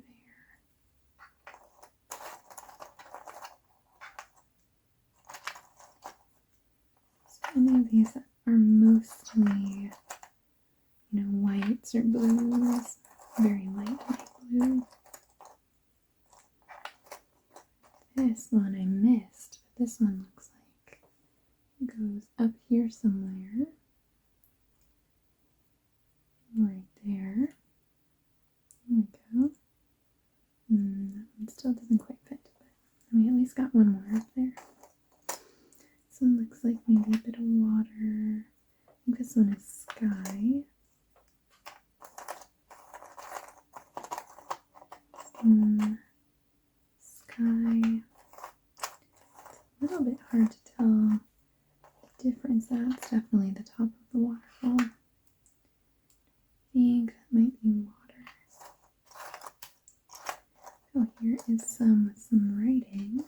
So any of these are mostly, whites or blues, very light blue. This one I missed, but this one looks like it goes up here somewhere. Right there. There we go. That one still doesn't quite fit, but we at least got one more up there. This one looks like maybe a bit of water. I think this one is sky. Sky. It's a little bit hard to tell the difference. That's definitely the top of the waterfall. I think that might be water. Oh, here is some writing.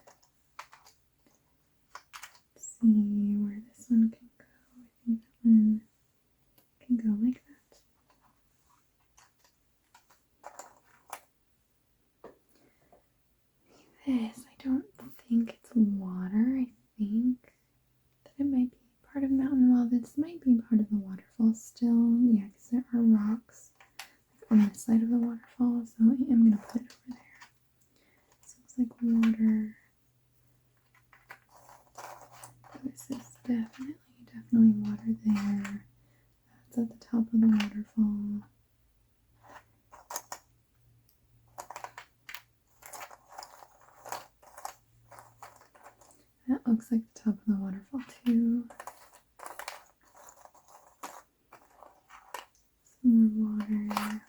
Let's see where this one can go. I think that one can go like that. This, I don't think it's water. I think that it might be part of Mountain. Well, this might be part of the waterfall still. Yeah, because there are rocks on this side of the waterfall, so I am going to put it over there. This looks like water. This is definitely water there. That's at the top of the waterfall. That looks like the top of the waterfall too. Some more water.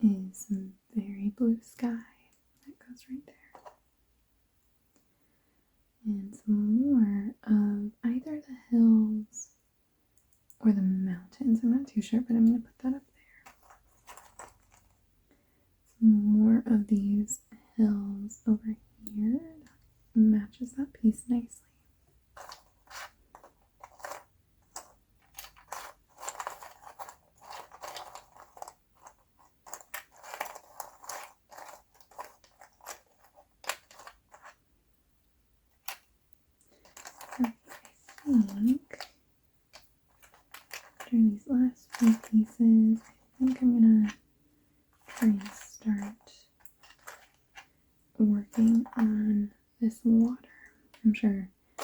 This is some very blue sky. That goes right there. And some more of either the hills or the mountains. I'm not too sure, but I'm going to put that up there. Some more of these hills over here. That matches that piece nicely. I think after these last few pieces, I think I'm gonna try and start working on this water. I'm sure I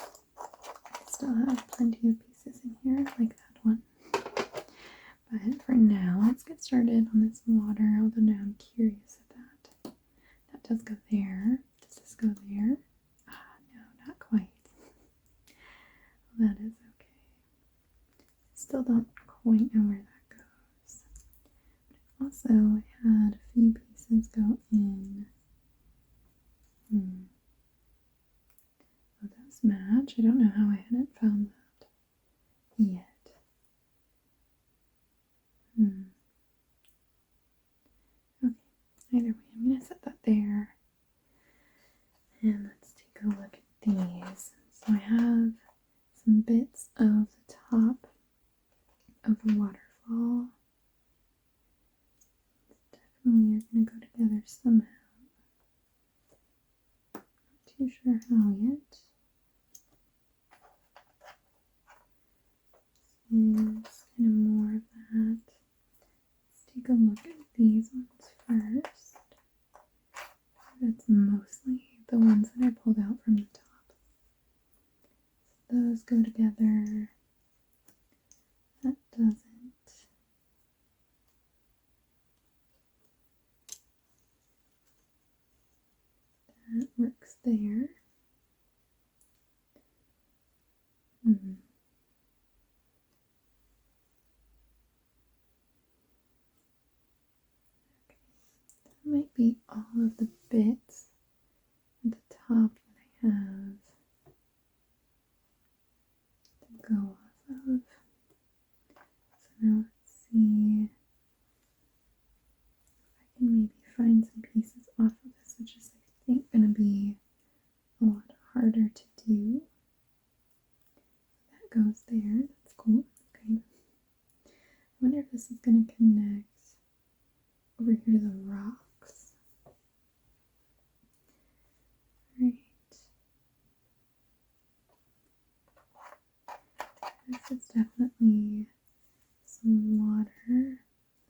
still have plenty of pieces in here like that one. But for now, let's get started on this water, although now I'm curious of that. That does go there. Does this go there? No, not quite. That is okay. Still don't quite know where that goes. But also, I had a few pieces go in. Oh, those match. I don't know how I hadn't found that yet. Okay, either way, I'm going to set that there. And let's take a look at these. So I have some bits of the top of the waterfall. Definitely are going to go together somehow. Not too sure how yet. This is kind of more of that. Let's take a look at these ones first. That's mostly the ones that I pulled out from the top. So those go together. That doesn't. That works there. That might be all of the bits at the top that I have go off of. So now let's see if I can maybe find some pieces off of this, which is I think going to be a lot harder to do. That goes there. That's cool. Okay. I wonder if this is going to connect over here to the rocks. Right. This is definitely some water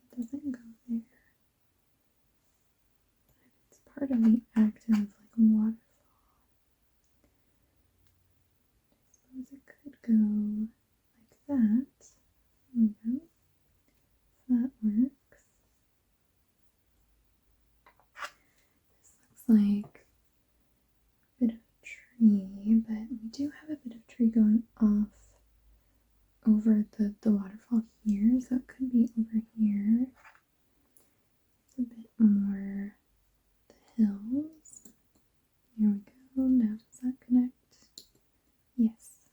that doesn't go there. It's part of the active like waterfall. I suppose it could go like that. There we go. That works. This looks like a bit of a tree, but we do have a bit of tree going off over the waterfall here, so it could be over here. It's a bit more the hills. Here we go. Now does that connect? Yes.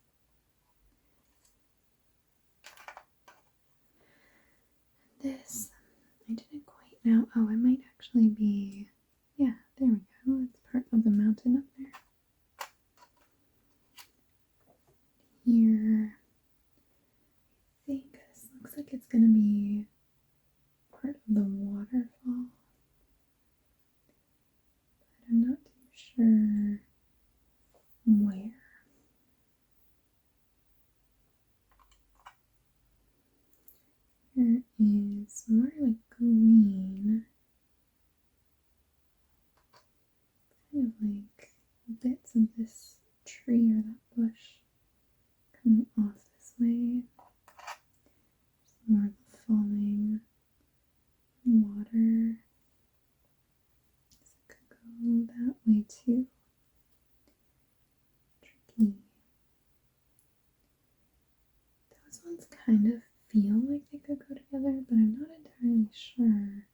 This, I didn't quite know. Oh, it might actually be, yeah, there we go. It's part of the mountain up there. Here, I think this looks like it's going to be part of the waterfall. But I'm not too sure where. Here is more like green, kind of like bits of this tree or that bush coming off this way. There's more of the falling water. So it could go that way too. Tricky. Those ones kind of feel like they could go together, but I'm not entirely sure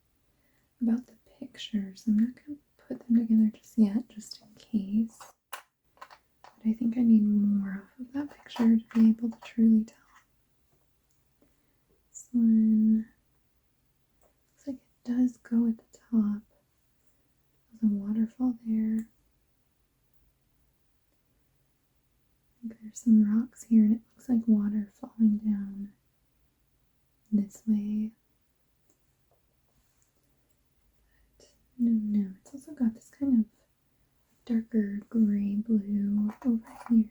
about the pictures. I'm not going to put them together just yet, just in case. But I think I need more off of that picture to be able to truly tell. This one looks like it does go at the top of the waterfall there. I think there's some rocks here, and it looks like water falling down this way. But no. It's also got this kind of darker gray blue over here.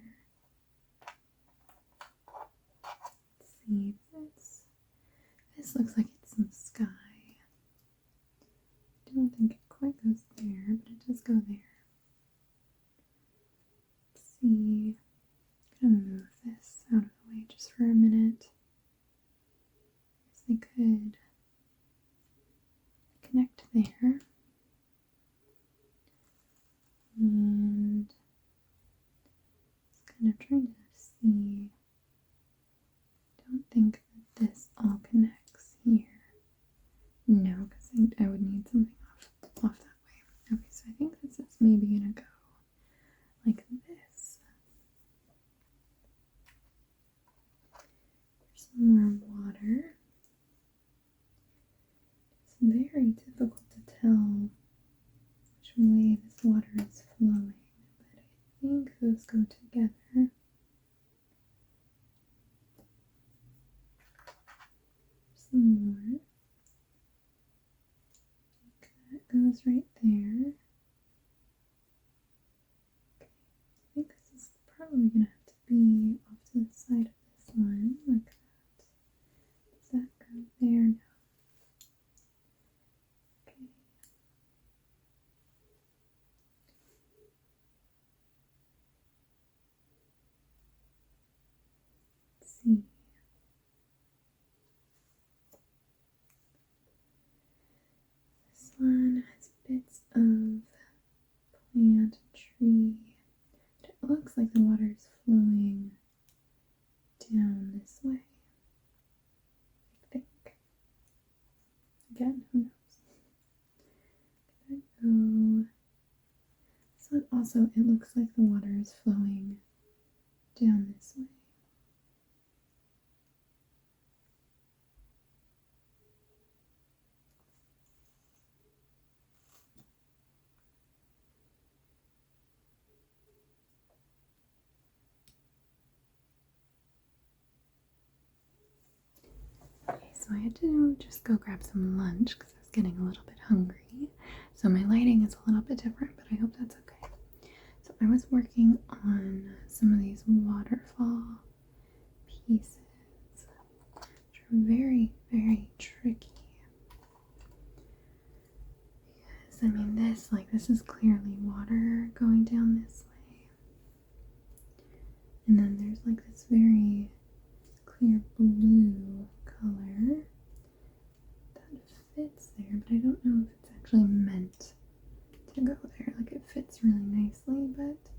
Let's see, this looks like it's some sky. I don't think it quite goes there, but it does go there. Let's see. I'm gonna move this out of the way just for a minute. I could connect there. And just kind of trying to see. I don't think that this all connects here. No, because I would need something off that way. Okay, so I think this is maybe gonna go like this. There's some more water. It's very difficult to tell which way this water is flowing, but I think those go together. Some more. That goes right there. Okay. I think this is probably going to have to be off to the side of this one, like that. Does that go there? No. Okay. Let's see. This one has bits of plant, tree. But it looks like the water is flowing down this way. I think. Again, who knows? Could that go? This one also, it looks like the water is flowing down this way. so I had to just go grab some lunch because I was getting a little bit hungry. So my lighting is a little bit different, but I hope that's okay. So I was working on some of these waterfall pieces, which are very, very tricky. Because, I mean, this is clearly water going down this way. And then there's like this very clear blue color that fits there, but I don't know if it's actually meant to go there. Like, it fits really nicely, but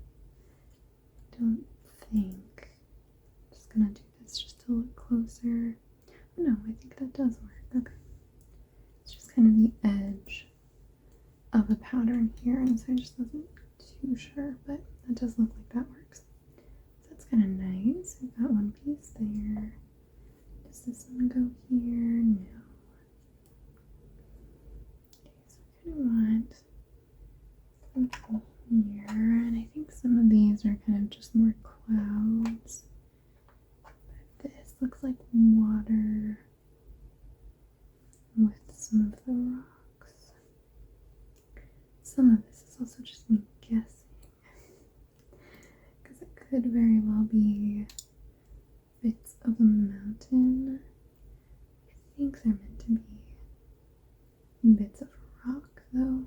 I don't think. I'm just gonna do this just to look closer. Oh, no, I think that does work. Okay. It's just kind of the edge of the pattern here, and so I just wasn't too sure, but that does look like that works. So that's kind of nice. We've got one piece there. Does this one go here? No. Okay, so I kind of want something here, and I think some of these are kind of just more clouds. But this looks like water with some of the rocks. Some of this is also just me guessing, because it could very well be bits of a mountain. I think they're meant to be bits of rock, though.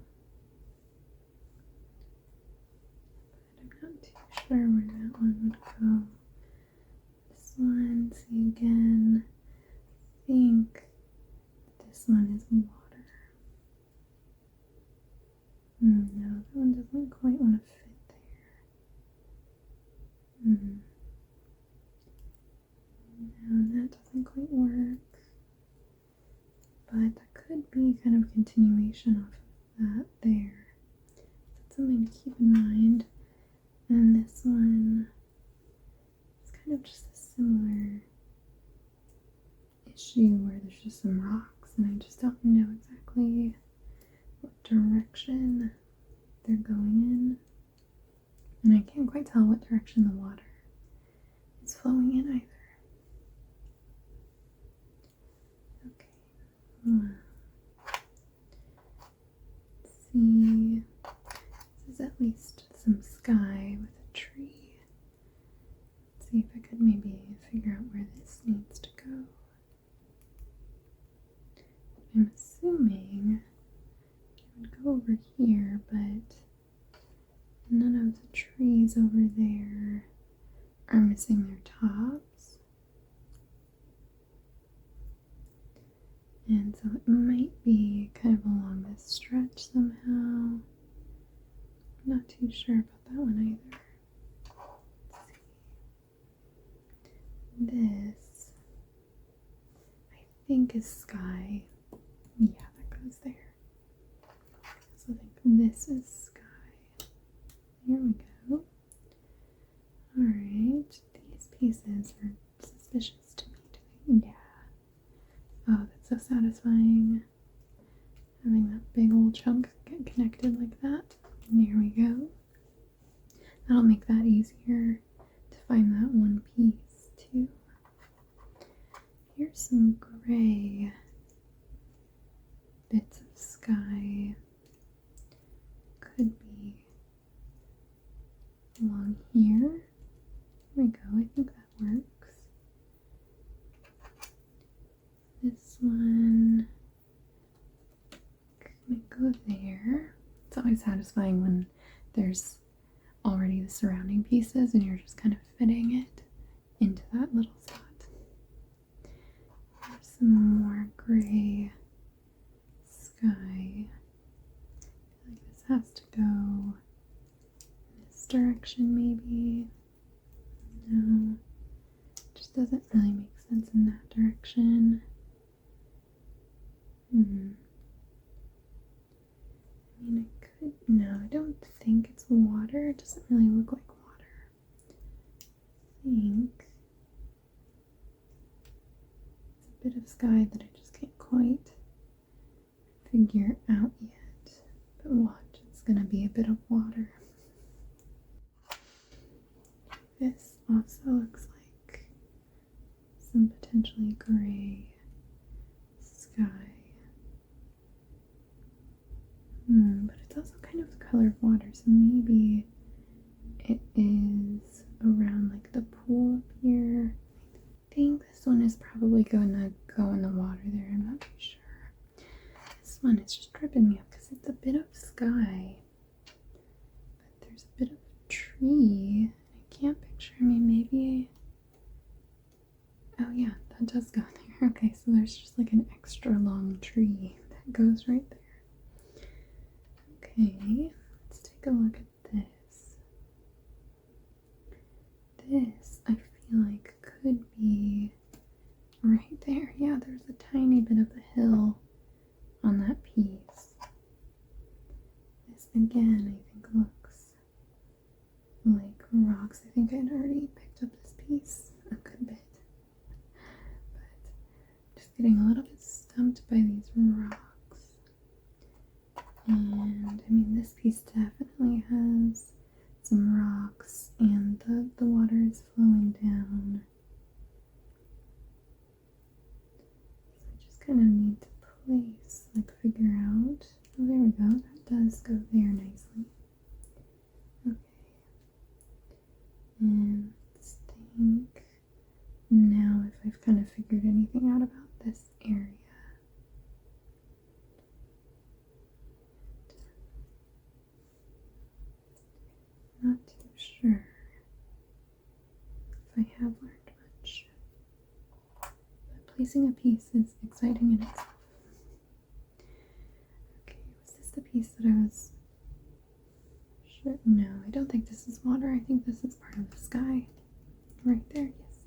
But I'm not too sure where that one would go. This one, see again, I think this one is water. No, that one doesn't quite want to fit there. No, that doesn't quite work. But that could be kind of a continuation off of that there. That's something to keep in mind. And this one is kind of just a similar issue where there's just some rocks and I just don't know exactly what direction they're going in. And I can't quite tell what direction the water is flowing in either. Okay. Let's see. This is at least some sky with a tree. Let's see if I could maybe figure out where this needs to go. I'm assuming it would go over here, but none of the trees over there are missing their tops. And so it might be kind of along this stretch somehow. I'm not too sure about that one either. Let's see. This, I think, is sky. Yeah, that goes there. So I think this is sky. Here we go. Alright, these pieces are suspicious to me. Yeah. Oh, that's so satisfying. Having that big old chunk get connected like that. And there we go. That'll make that easier to find that one piece too. Here's some gray bits of sky. Could be along here. There we go. I think that works. This one might go there. It's always satisfying when there's already the surrounding pieces and you're just kind of fitting it into that little spot. There's some more gray sky. I feel like this has to go this direction maybe. No, just doesn't really make sense in that direction. I mean, I could, no, I don't think it's water. It doesn't really look like water. I think it's a bit of sky that I just can't quite figure out yet. But watch, it's gonna be a bit of water. This also looks like some potentially gray sky. But it's also kind of the color of water, so maybe it is around like the pool up here. I think this one is probably gonna go in the water there, I'm not too sure. This one is just tripping me up because it's a bit of sky, but there's a bit of tree. I can't picture, I mean, maybe, oh yeah, that does go there. Okay, so there's just like an extra long tree that goes right there. Okay, let's take a look at this. This, I feel like, could be right there. Yeah, there's a tiny bit of a hill on that piece. This, again, I think looks like rocks. I think I'd already picked up this piece a good bit. But just getting a little bit stumped by these rocks. And I mean, this piece definitely has some rocks, and the water is flowing down. So I just kind of need to place, like figure out. Oh, there we go. That does go there nicely. Okay. And let's think now if I've kind of figured anything out about this area. Not too sure if I have learned much, but placing a piece is exciting in itself. Okay, was this the piece that I was sure? No, I don't think this is water. I think this is part of the sky. Right there, yes.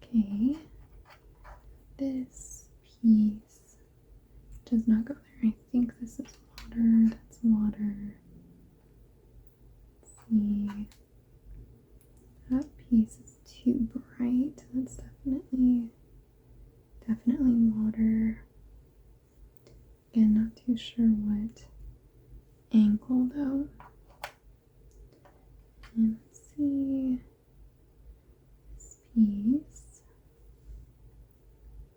Okay, this piece does not go there. I think this is water. That's water. That piece is too bright. That's definitely water. Again, not too sure what angle though. And let's see this piece.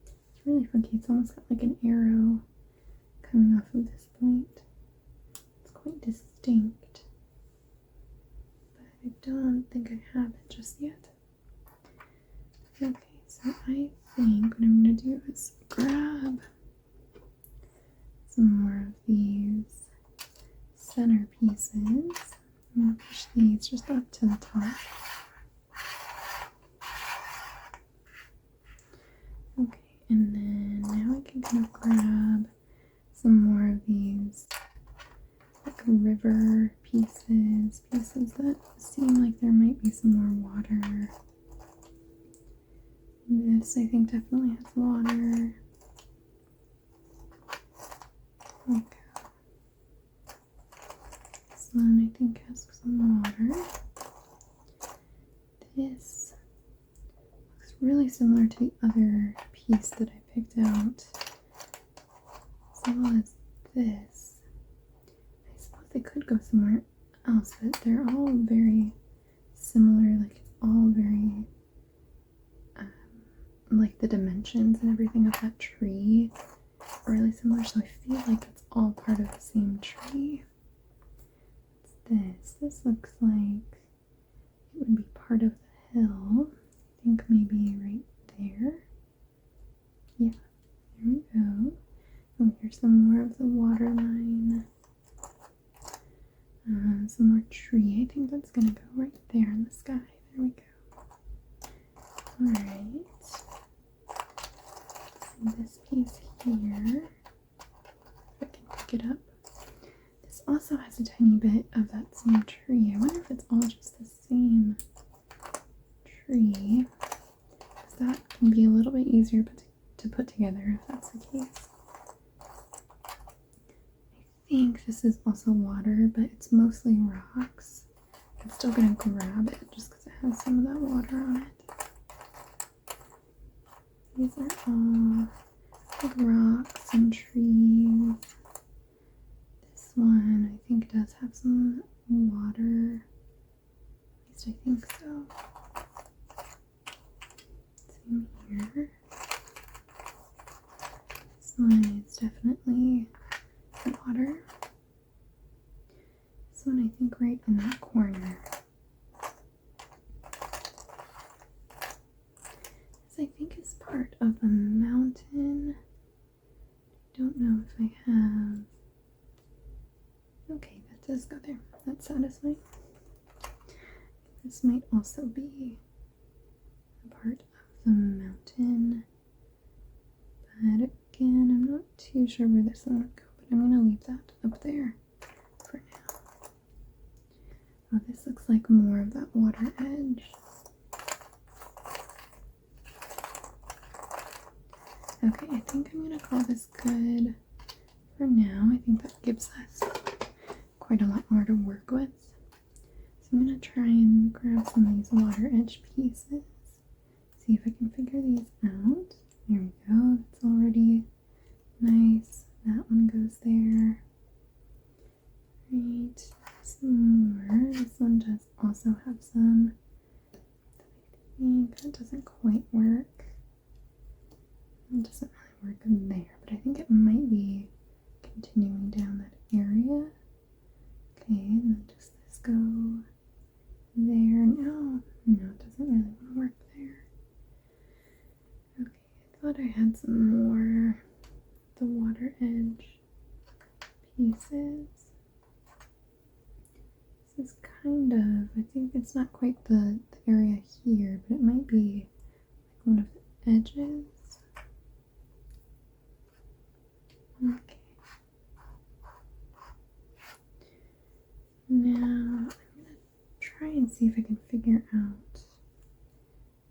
It's really funky. It's almost got like an arrow coming off of this point. It's quite distinct. I don't think I have it just yet. Okay, so I think what I'm going to do is grab some more of these center pieces. I'm going to push these just up to the top. Okay, and then now I can kind of grab some more of these like river pieces that seem like there might be some more water. This I think definitely has water. Okay. This one I think has some water. This looks really similar to the other piece that I picked out, as well as this. They could go somewhere else, but they're all very similar, like all very, like the dimensions and everything of that tree are really similar, so I feel like it's all part of the same tree. What's this? This looks like it would be part of the hill. I think maybe right there. Yeah, there we go. Oh, here's some more of the water line. Some more tree. I think that's gonna go right there in the sky. There we go. Alright. So this piece here, if I can pick it up. This also has a tiny bit of that same tree. I wonder if it's all just the same tree. Because that can be a little bit easier to put together if that's the case. I think this is also water, but it's mostly rocks. I'm still gonna grab it just because it has some of that water on it. These are all like rocks and trees. This one I think does have some water. At least I think so. Same here. one is definitely the water. This one, I think, right in that corner. This, I think, is part of the mountain. I don't know if I have. Okay, that does go there. That's satisfying. This might also be a part of the mountain. But again, I'm not too sure where this one would go, but I'm going to leave that up there for now. Oh, this looks like more of that water edge. Okay, I think I'm going to call this good for now. I think that gives us quite a lot more to work with. So I'm going to try and grab some of these water edge pieces. See if I can figure these out. There we go. That's already nice. That one goes there. Great. Some more. This one does also have some. I think that doesn't quite work. It doesn't really work there, but I think it might be continuing down that area. Okay, and then does this go there? No, it doesn't really want to work there. Okay, I thought I had some more the water edge pieces. This is kind of, I think it's not quite the area here, but it might be like one of the edges. Okay. Now, I'm going to try and see if I can figure out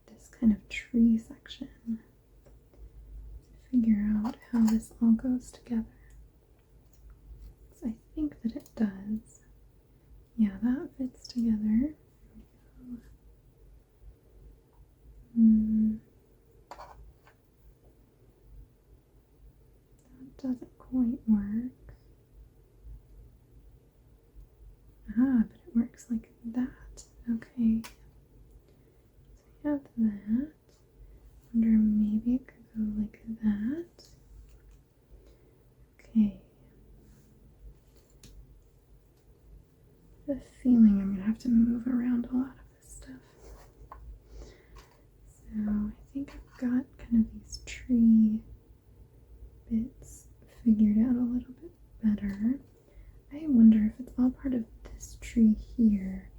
this kind of tree section. Figure out how this all goes together. So I think that it does. Yeah, that fits together. That doesn't quite work. Ah, but it works like that. Okay. So we have that. I wonder, maybe it could go like that. Okay. I have a feeling I'm gonna have to move around a lot of this stuff. So I think I've got kind of these tree bits figured out a little bit better. I wonder if it's all part of this tree here,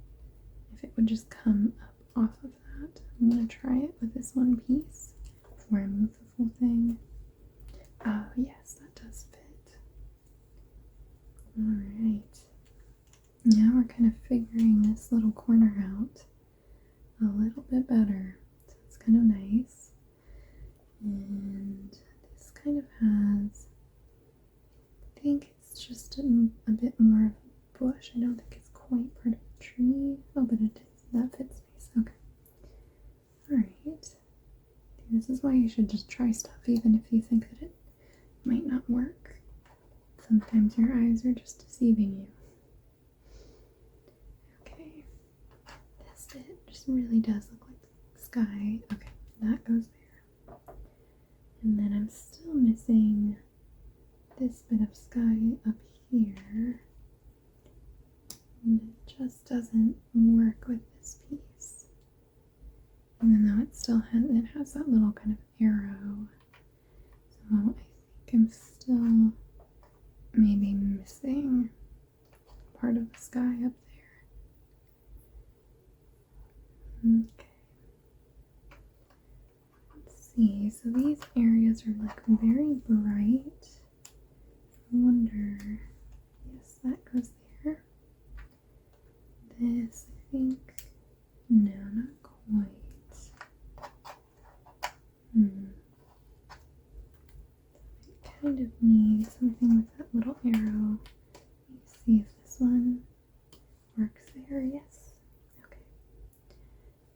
if it would just come up off of that. I'm going to try it with this one piece before I move the full thing. Oh yes, that does fit. Alright. Now we're kind of figuring this little corner out a little bit better. So it's kind of nice. And this kind of has, I think it's just a bit more of a bush. I don't think it's quite part of the tree. Oh, but it is. That fits nice. Okay. Alright. This is why you should just try stuff even if you think that it might not work. Sometimes your eyes are just deceiving you. Okay. This bit just really does look like the sky. Okay, that goes there. And then I'm still missing this bit of sky up here. And it just doesn't work with this piece. Even though it still has that little kind of arrow. So I think I'm still maybe missing part of the sky up there. Okay. Let's see. So these areas are like very bright. I wonder. Yes, that goes there. This, I think. No, not quite. I kind of need something with that little arrow. Let me see if this one works there. Yes. Okay.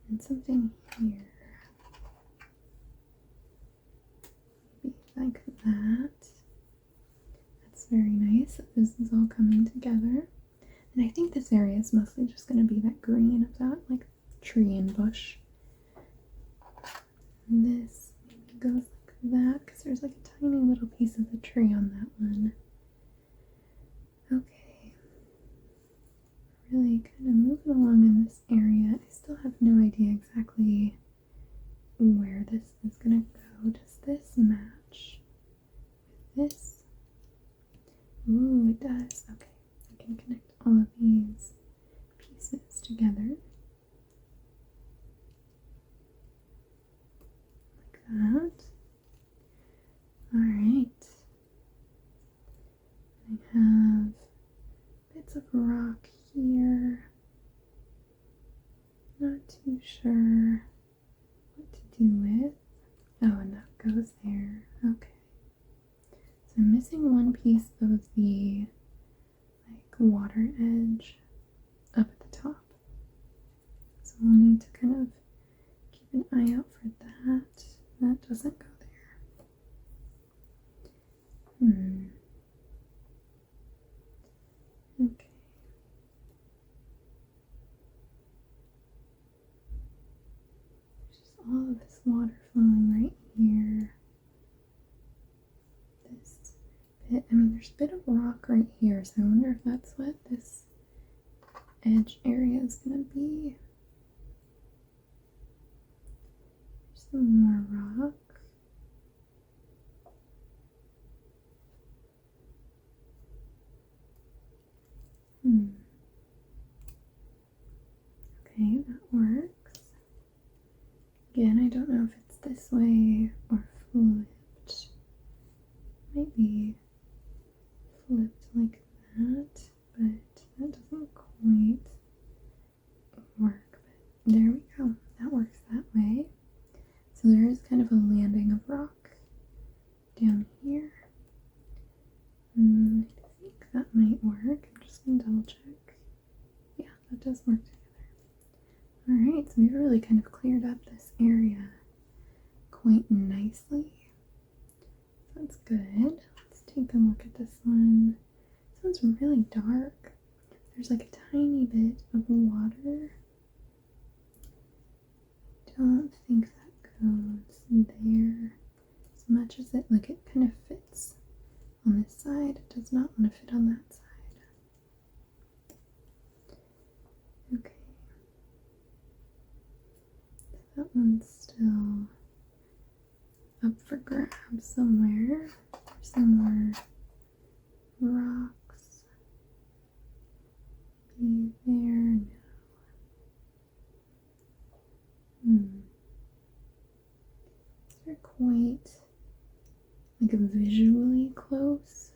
And something here. Maybe like that. That's very nice that this is all coming together. And I think this area is mostly just going to be that green of that, like, tree and bush. And this maybe goes like that, because there's like a tiny little little piece of the tree on that one. Okay. Really kind of moving along in this area. I still have no idea exactly where this is going to go. Does this match with this? Ooh, it does. Okay. I can connect all of these pieces together. Like that. Alright. I have bits of rock here. Not too sure what to do with. Oh, and that goes there. Okay. So I'm missing one piece of the water edge up at the top. So we'll need to kind of keep an eye out for that. That doesn't go there. Okay. There's just all of this water flowing right here. This bit, there's a bit of rock right here, so I wonder if that's what this edge area is going to be. There's some more rock. Okay, that works. Again, I don't know if it's this way or flipped. Might be flipped like that, but that doesn't quite work. But there we go. That works that way. So there is kind of a landing of rock down here. I think that might work. I'm just going to double check. Yeah, that does work together. Alright, so we've really kind of cleared up this area quite nicely. That's good. Let's take a look at this one. This one's really dark. There's like a tiny bit of water. Don't think that goes there as much as it kind of fits on this side. It does not want to fit on that side. Okay. That one's still up for grabs somewhere. There's some more rocks. Maybe there. No. They're quite visually close.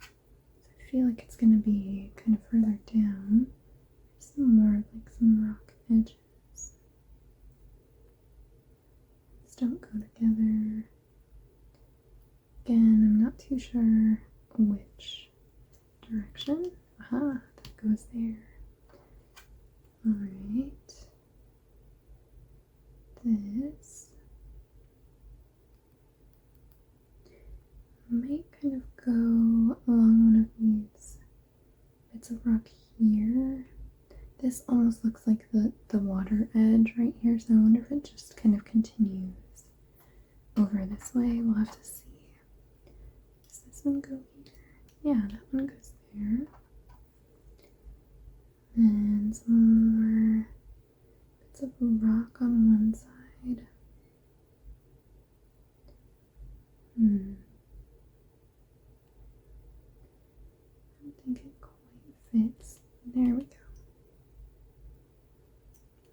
So I feel like it's gonna be kind of further down. There's some more some rock edges. These don't go together. Again, I'm not too sure which direction. Aha, that goes there. Alright. This might kind of go along one of these bits of rock here. This almost looks like the water edge right here, so I wonder if it just kind of continues over this way. We'll have to see. Does this one go here? Yeah, that one goes there. And some more bits of rock on one side. I don't think it quite fits. There we go.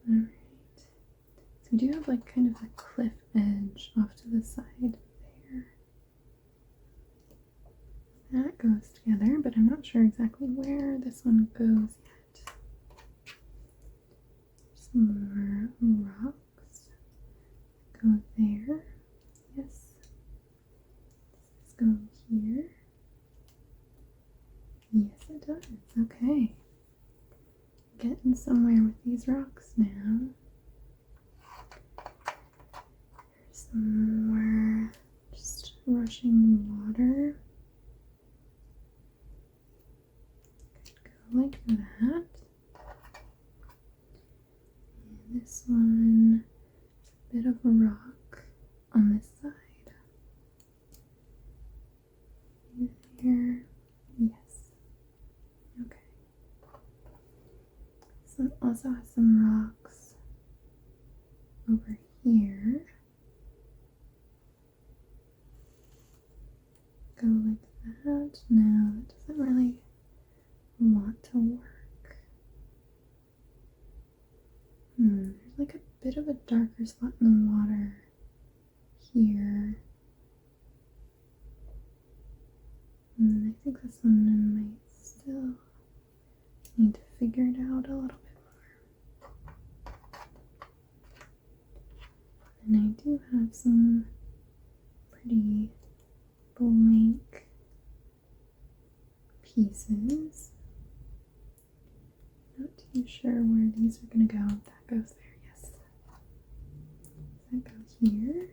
Alright. So we do have kind of a cliff edge off to the side there. That goes together, but I'm not sure exactly where this one goes yet. Some more rocks go there. Yes. Does this go here? Yes, it does. Okay. Getting somewhere with these rocks now. There's some more just rushing water. Could go like that. And this one is a bit of a rock on this side. also has some rocks over here. Go like that. No, that doesn't really want to work. There's like a bit of a darker spot in the water here. I think this one might still need to figure it out a little bit more. And I do have some pretty blank pieces. Not too sure where these are going to go. That goes there, yes. Does that go here?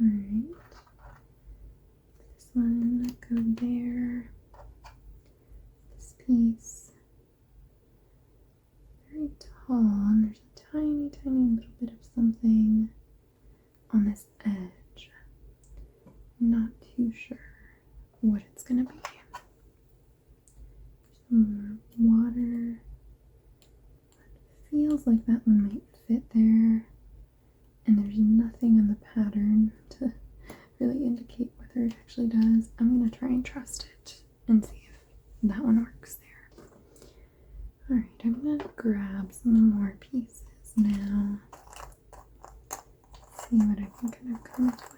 Alright. This one go there. This piece. Very tall, and there's a tiny, tiny little bit of something on this edge. I'm not too sure what it's going to be. Some more water. Feels like that one might fit there, and there's nothing in the pattern to really indicate whether it actually does. I'm going to try and trust it and see if that one works there. Alright, I'm going to grab some more pieces now. See what I can kind of come up with.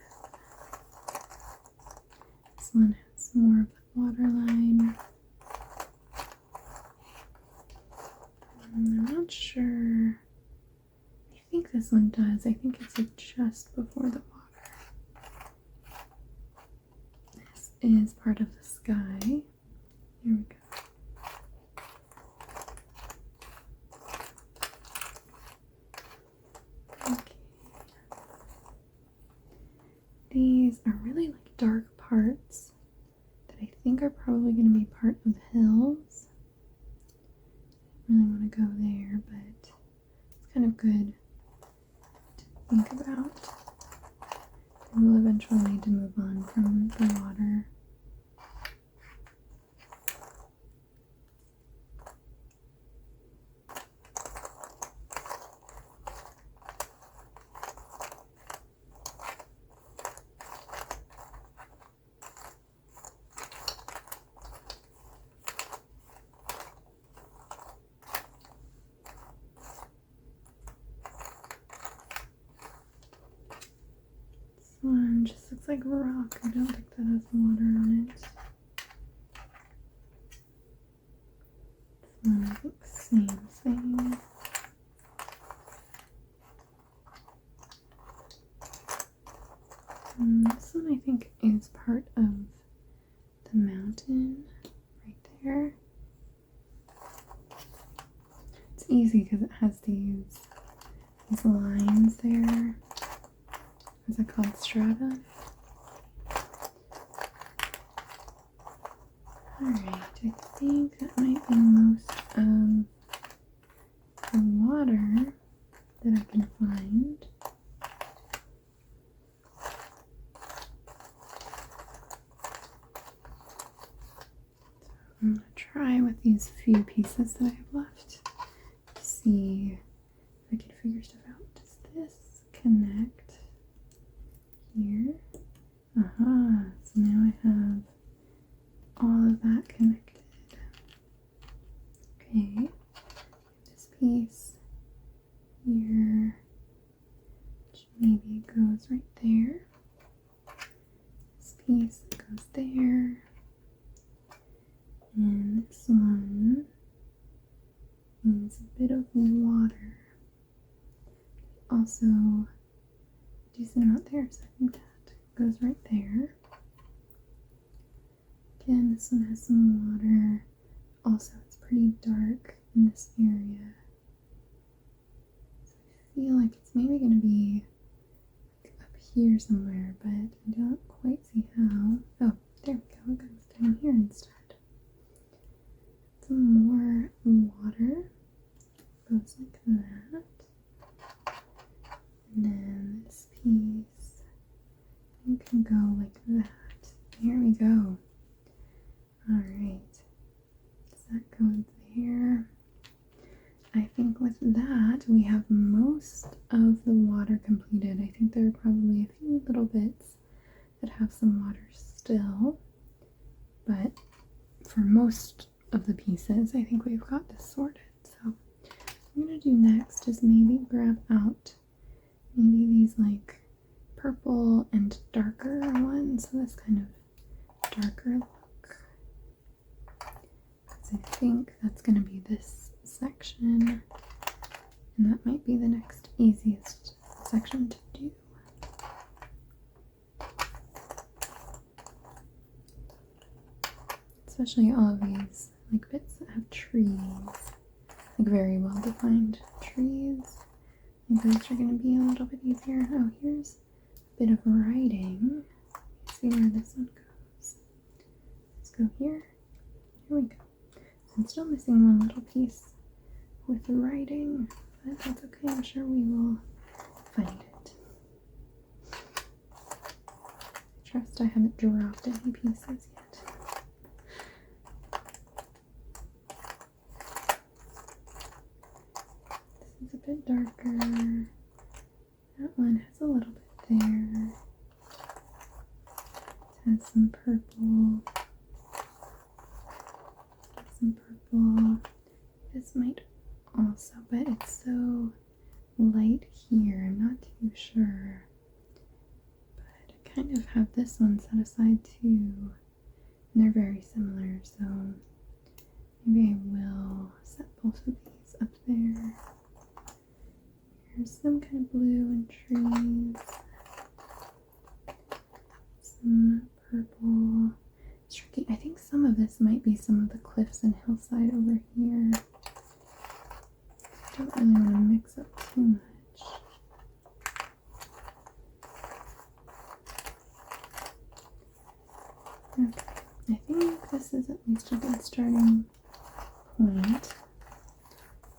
This one has more of the water line. I'm not sure. I think this one does. I think it's like just before the water. This is part of the sky. Here we go. Okay. These are really like dark parts that I think are probably going to be part of hills. Really want to go there, but it's kind of good to think about. We'll eventually need to move on from the water. This one just looks like rock. I don't think that has water on it. This one, I think same thing. This one I think is part of the mountain right there. It's easy because it has these lines there. Is it called strata? Alright, I think that might be most of the water that I can find. I'm going to try with these few pieces that I have left to see if I can figure stuff out. Does this connect here? Aha, so now I have all of that connected. Okay, this piece here, which maybe goes right there. This piece goes there. And this one needs a bit of water. Also, a decent amount there, so I think that goes right there. Again, this one has some water. Also, it's pretty dark in this area. So I feel like it's maybe going to be like up here somewhere, but I don't quite see how. Oh, there we go. It goes down here instead. Some more water goes like that, and then this piece can go like that. Here we go. Alright, does that go there? I think with I think there are probably a few little bits that have some water still, but for most of the pieces, I think we've got this sorted. So what I'm gonna do next is maybe grab out maybe these like purple and darker ones, so this kind of darker look. So I think that's gonna be this section, and that might be the next easiest section to do. Especially all of these like bits that have trees, like very well defined trees. I think those are going to be a little bit easier. Oh, here's a bit of writing. Let's see where this one goes. Let's go here. Here we go. So I'm still missing one little piece with the writing, but that's okay. I'm sure we will find it. I trust I haven't dropped any pieces yet. This is a bit darker. That one has a little bit there. It has some purple. Some purple. This might also, but it's so light here. I'm not too sure. But I kind of have this one set aside too. And they're very similar, so maybe I will set both of these up there. Here's some kind of blue and trees. Some purple. It's tricky. I think some of this might be some of the cliffs and hillside over here. I don't really want to mix up too much. Okay, I think this is at least a good starting point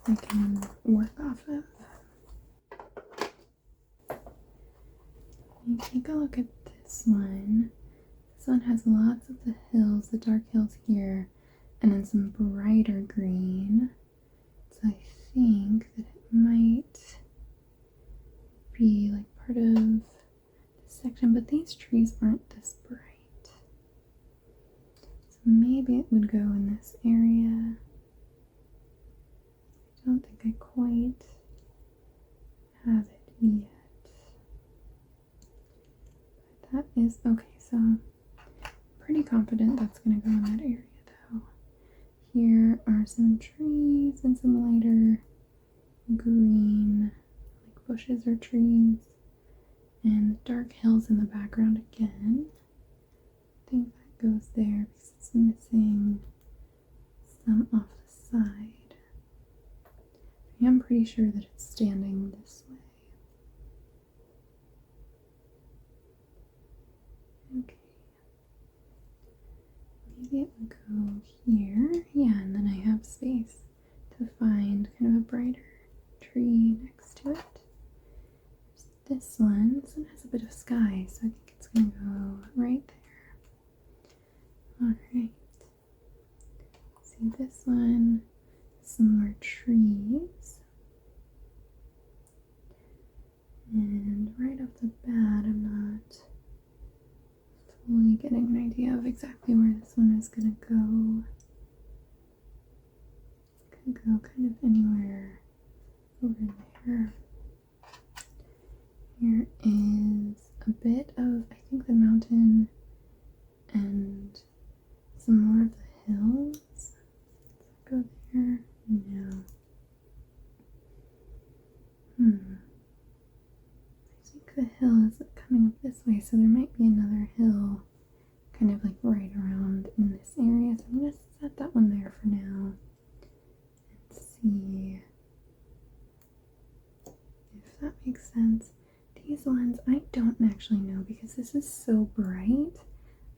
I can work off of. You take a look at this one. This one has lots of the hills, the dark hills here, and then some brighter green. So I think that it might be like part of this section, but these trees aren't this bright. So maybe it would go in this area. I don't think I quite have it yet. That is okay, so I'm pretty confident that's going to go in that area though. Here are some trees and some lighter green, like bushes or trees, and dark hills in the background again. I think that goes there because it's missing some off the side. I am pretty sure that it's standing this way. Okay, maybe it would go here, yeah, and then I have space to find kind of a brighter tree next to it. There's this one has a bit of sky, so I think it's going to go right there. Alright, see this one, some more trees, and right off the bat I'm not fully getting an idea of exactly where this one is going to go. It could go kind of anywhere over there. Here is a bit of, I think, the mountain and some more of the hills. Does that go there? No. I think the hill is coming up this way, so there might be another hill kind of like right around in this area. So I'm going to set that one there for now and see if that makes sense. These ones, I don't actually know because this is so bright.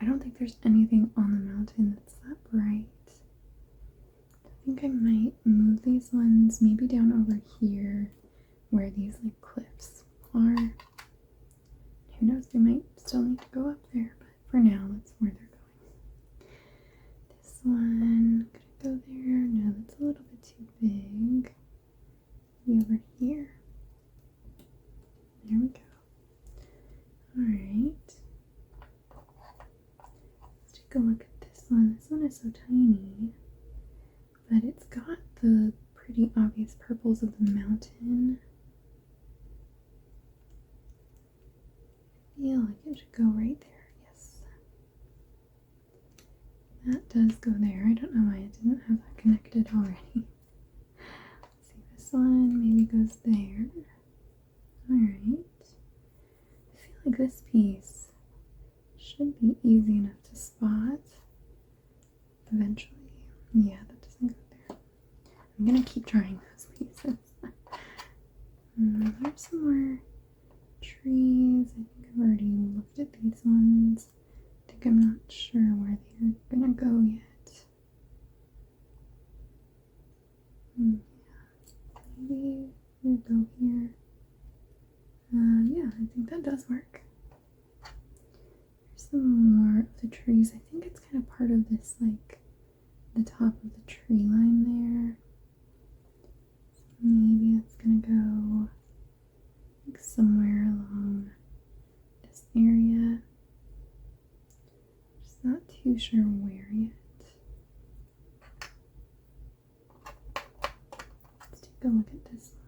I don't think there's anything on the mountain that's that bright. I think I might move these ones maybe down over here where these like cliffs are. Who knows, they might still need to go up there, but for now, that's where they're going. This one, could it go there? No, that's a little bit too big. Maybe over here. There we go. take a look at this one. This one is so tiny, but it's got the pretty obvious purples of the mountain. I feel like it should go right there. Yes. That does go there. I don't know why it didn't have that connected already. Let's see, this one maybe goes there. Alright. I feel like this piece should be easy enough to spot eventually. Yeah, that doesn't go there. I'm gonna keep trying those pieces. There's some more trees. I think I've already looked at these ones. I think I'm not sure where they're gonna go yet. Yeah, maybe we'll go here. Yeah, I think that does work. There's some more of the trees. I think it's kind of part of this, like, the top of the tree line there. So maybe that's gonna go like somewhere along this area. Just not too sure where yet. Let's take a look at this one.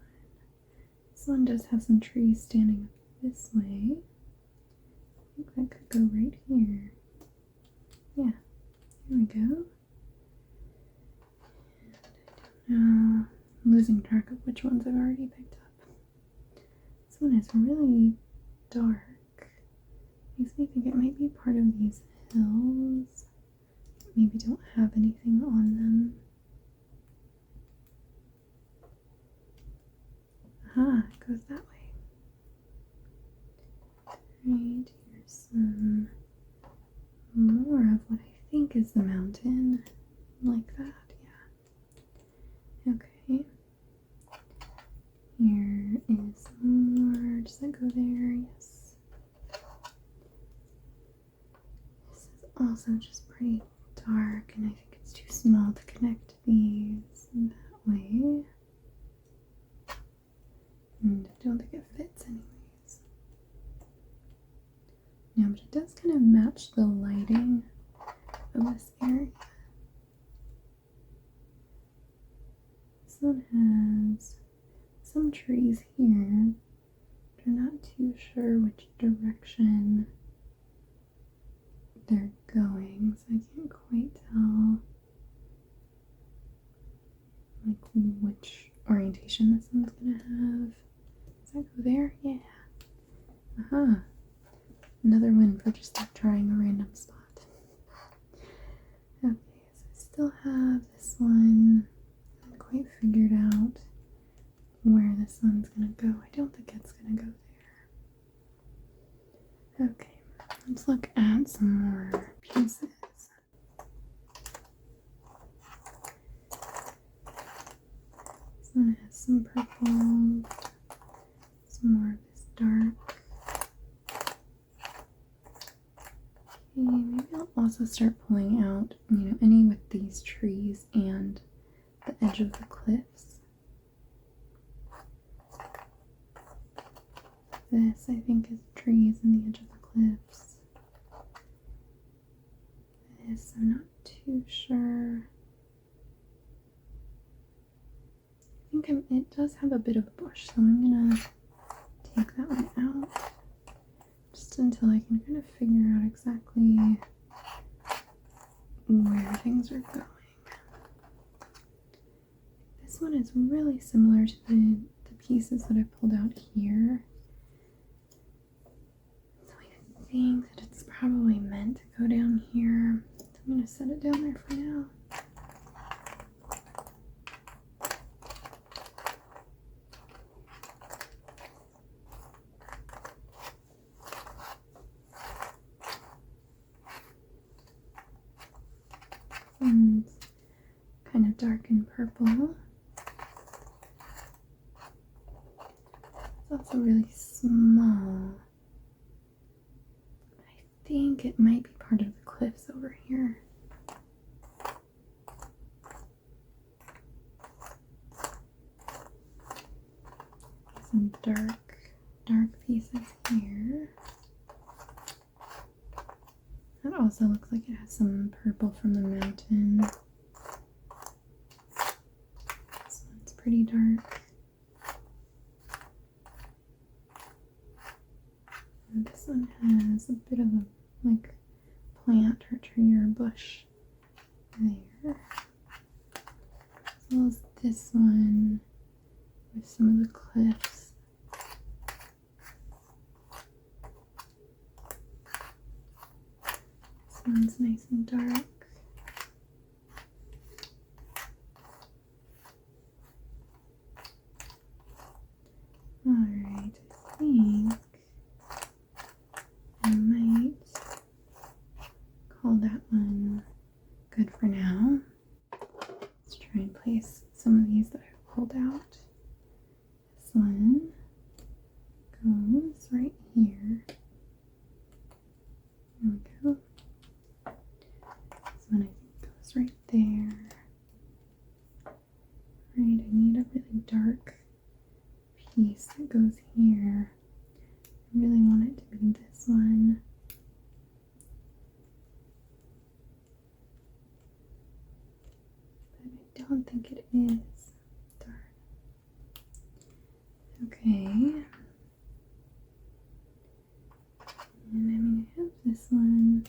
This one does have some trees standing up this way. I think that could go right here. Yeah, here we go. And I don't know, I'm losing track of which ones I've already picked up. This one is really dark. Makes me think it might be part of these hills that maybe don't have anything on them. Aha, it goes that way. Right, here's some more of what I think is the mountain. Like that, yeah. Okay. Here is more. Does that go there? Yes. This is also just pretty dark, and I think it's too small to connect these that way. And I don't think it fits anyways. No, but it does kind of match the lighting of this area. This one has some trees here, but I'm not too sure which direction they're going, so I can't quite tell like which orientation this one's gonna have. Does that go there? Yeah. Aha. Another win for just like trying a random spot. Okay, so I still have this one. I haven't quite figured out where this one's gonna go. I don't think it's gonna go there. Okay, let's look at some more pieces. This one has some purple, some more of this dark. Okay, maybe I'll also start pulling out, any with these trees and the edge of the cliffs. This, I think, is trees and the edge of the cliffs. This, I'm not too sure. I think it does have a bit of a bush, so I'm gonna take that one out just until I can kind of figure out exactly where things are going. This one is really similar to the pieces that I pulled out here. So I think that it's probably meant to go down here. So I'm going to set it down there for now. And kind of dark and purple. It's also really small. I think it might be part of the cliffs over here. Some dark pieces here. Oh, That also looks like it has some purple from the mountain. This one's pretty dark. And this one has a bit of a like plant or tree or bush there. As well as this one with some of the cliffs. This one's nice and dark. Alright, I think I might call that one good for now. Let's try and place some of these that I've pulled out. This one goes right here. There we go. This one I think goes right there. Right, I need a really dark piece that goes here. I really want it to be this one. But I don't think it is. Darn. Okay. And I'm going to have this one.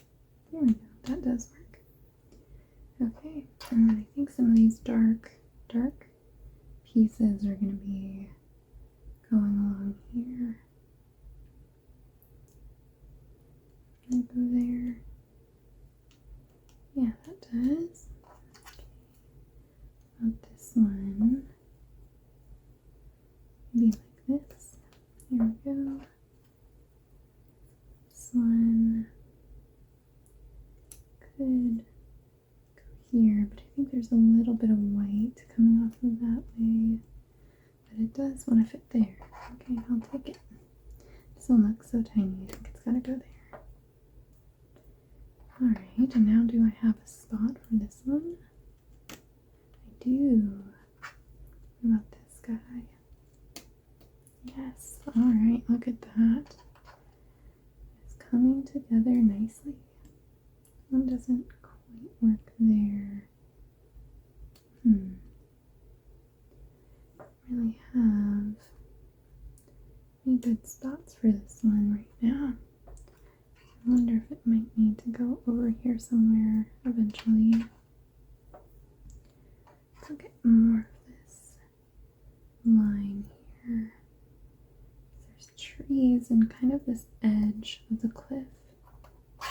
There we go. That does work. Okay. And then I think some of these dark pieces are going to be going along here. And go there. Yeah, that does. Okay. About this one. Maybe like this. Here we go. This one could go here, but I think there's a little bit of white coming off of that way. But it does want to fit there. Okay, I'll take it. This one looks so tiny, I think it's gotta go there. Alright, and now do I have a spot for this one? I do. What about this guy? Yes, alright, look at that. It's coming together nicely. One doesn't quite work there. Really have any good spots for this one right now. I wonder if it might need to go over here somewhere eventually. I'll get more of this line here. There's trees and kind of this edge of the cliff. So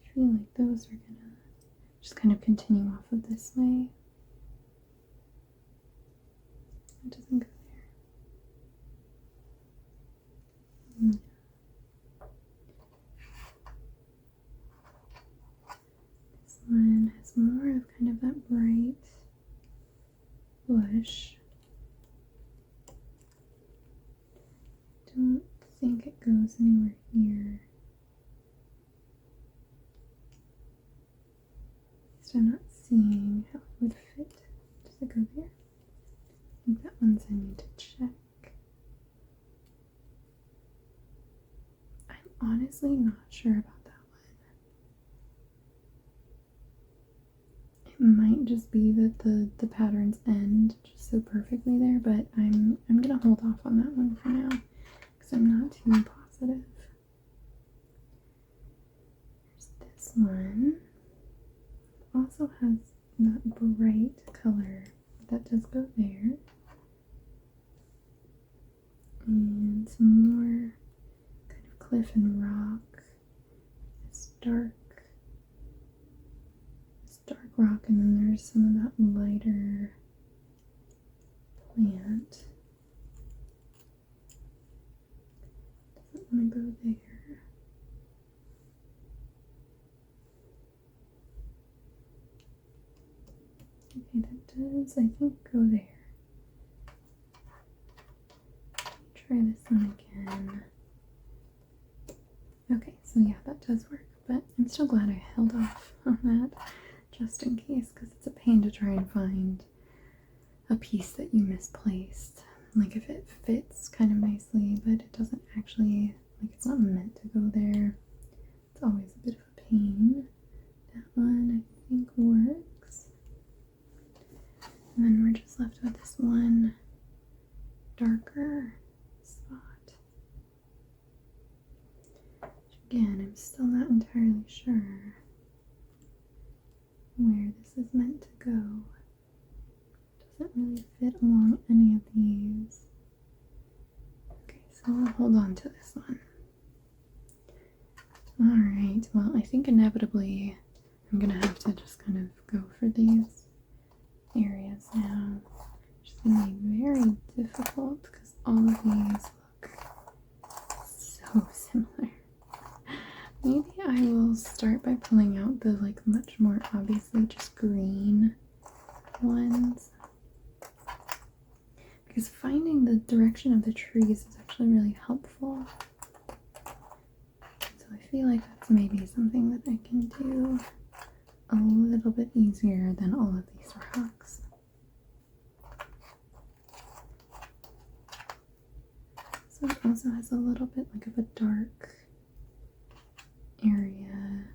I feel like those are gonna just kind of continue off of this way. It doesn't go there. This one has more of kind of that bright bush. Don't think it goes anywhere here. At least I'm not seeing how it would fit. Does it go there? I think that one's I need to check. I'm honestly not sure about that one. It might just be that the patterns end just so perfectly there, but I'm gonna hold off on that one for now because I'm not too positive. There's this one. Also has that bright color. That does go there. And some more kind of cliff and rock. This dark rock, and then there's some of that lighter plant. Doesn't want to go there. Okay, that does, I think, go there. Try this one again. Okay, so yeah, that does work, but I'm still glad I held off on that just in case, because it's a pain to try and find a piece that you misplaced. Like if it fits kind of nicely, but it doesn't actually, like it's not meant to go there. It's always a bit of a pane. That one I think works. And then we're just left with this one darker spot. Again, I'm still not entirely sure where this is meant to go. Doesn't really fit along any of these. Okay, so I'll hold on to this one. Alright, well, I think inevitably I'm gonna have to just kind of go for these areas now. Which is gonna be very difficult because all of these look so similar. Maybe I will start by pulling out the like much more obviously just green ones. Because finding the direction of the trees is actually really helpful. So I feel like that's maybe something that I can do a little bit easier than all of these rocks. So it also has a little bit like of a dark area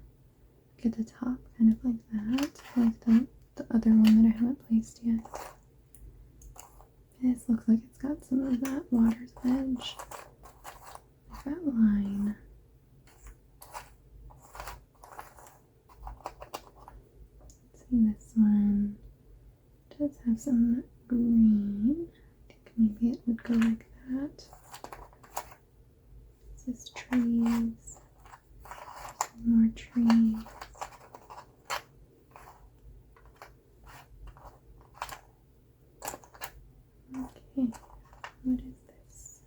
like at the top, kind of like that, like the other one that I haven't placed yet. This looks like it's got some of that water's edge, like that line. Let's see, this one does have some green. I think maybe it would go like that. This is trees. More trees. Okay, what is this?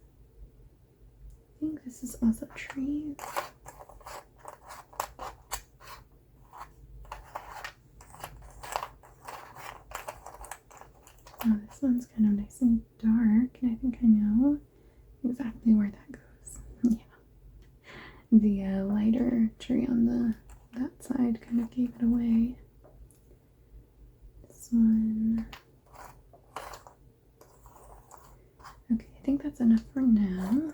I think this is also trees. Oh, this one's kind of nice and dark, and I think I know exactly where that goes. Yeah. The lighter tree on that side kind of gave it away. This one. Okay, I think that's enough for now.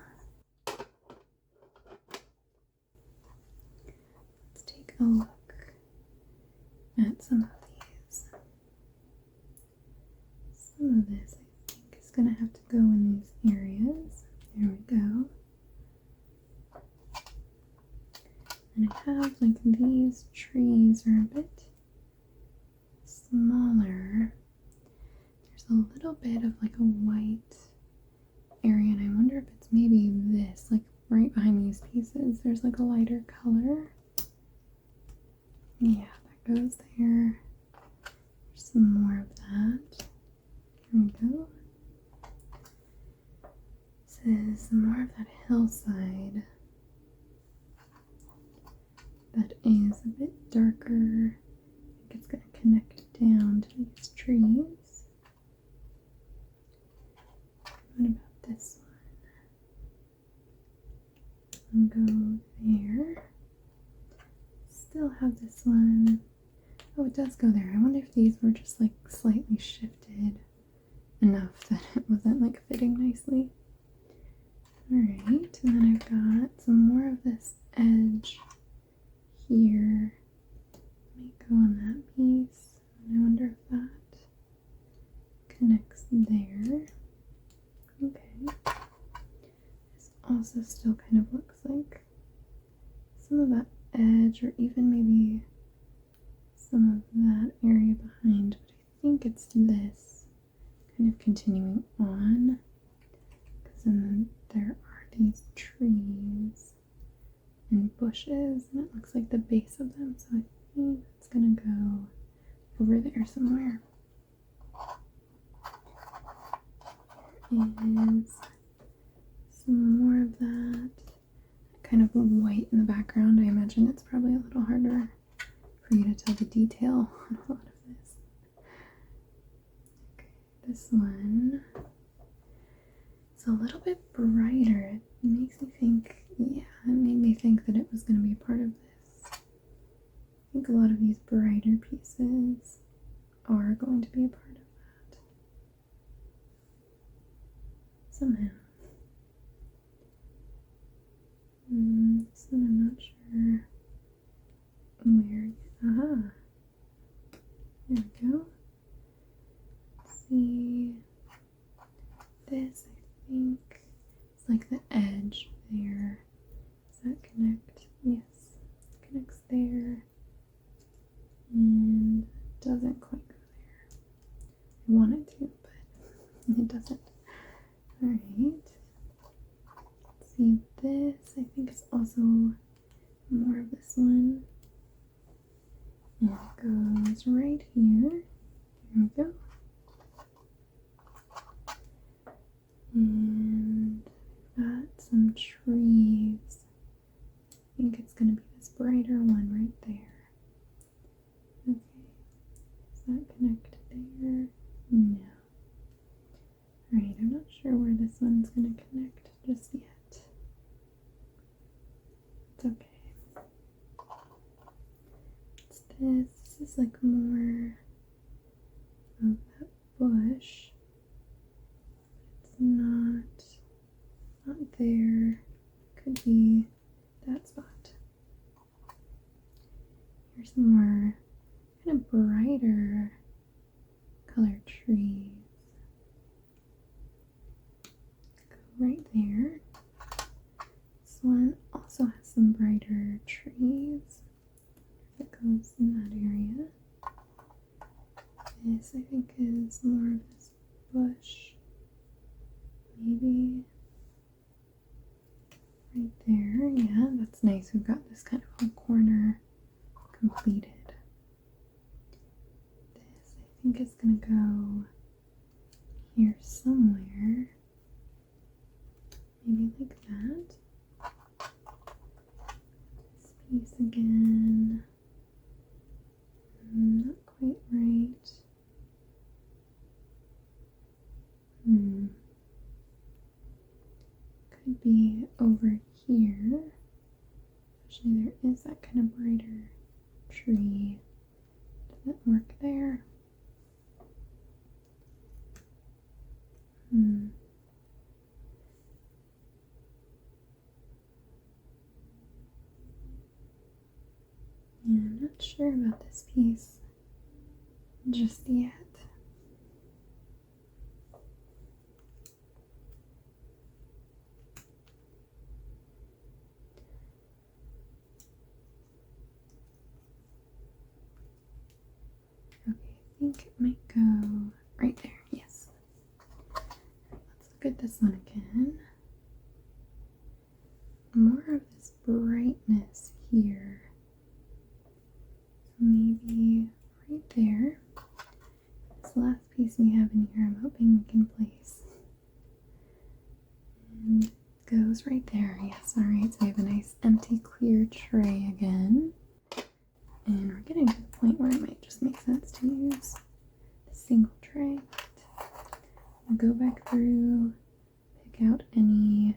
Let's take a look at some of these. Some of this I think is going to have to go in these areas. There we go. And I have like these trees are a bit smaller. There's a little bit of like a white area, and I wonder if it's maybe this, like right behind these pieces. There's like a lighter color. Yeah, that goes there. There's some more of that. Here we go. This is more of that hillside. That is a bit darker. I think it's going to connect down to these trees. What about this one? And go there. Still have this one. Oh, it does go there. I wonder if these were just like slightly shifted enough that it wasn't like fitting nicely. Alright, and then I've got some more of this edge here. Might go on that piece. And I wonder if that connects there. Okay. This also still kind of looks like some of that edge, or even maybe some of that area behind, but I think it's this kind of continuing on, because then there are these trees and bushes, and it looks like the base of them, so I think it's gonna go over there somewhere. There is some more of that kind of white in the background. I imagine it's probably a little harder for you to tell the detail on a lot of this. Okay, this one is a little bit brighter. It makes me think, yeah, it made me think that it was going to be a part of this. I think a lot of these brighter pieces are going to be a part of that. Somehow. This one I'm not sure also more of this one. And it goes right here. There we go. And I've got some trees. I think it's going to be this brighter one right there. Okay. Does that connect there? No. Alright, I'm not sure where this one's going to connect just yet. It's okay. It's this. This is like more of that bush. It's not there. Could be that spot. Here's some more kind of brighter colored trees. Go right there. This one also has some brighter trees. It goes in that area. This I think is more of this bush. Maybe right there. Yeah, that's nice. We've got this kind of whole corner completed. This I think is gonna go here somewhere. Maybe like that. This piece again. Not quite right. Could be over here. Actually, there is that kind of brighter tree. Does it work there? Yeah, I'm not sure about this piece just yet. Okay, I think it might go right there, yes. Let's look at this one again. More of this brightness here. So maybe right there. This last piece we have in here, I'm hoping we can place. And it goes right there, yes. Alright, so we have a nice empty clear tray again. And we're getting to the point where it might just make sense to use a single tray. We'll go back through, pick out any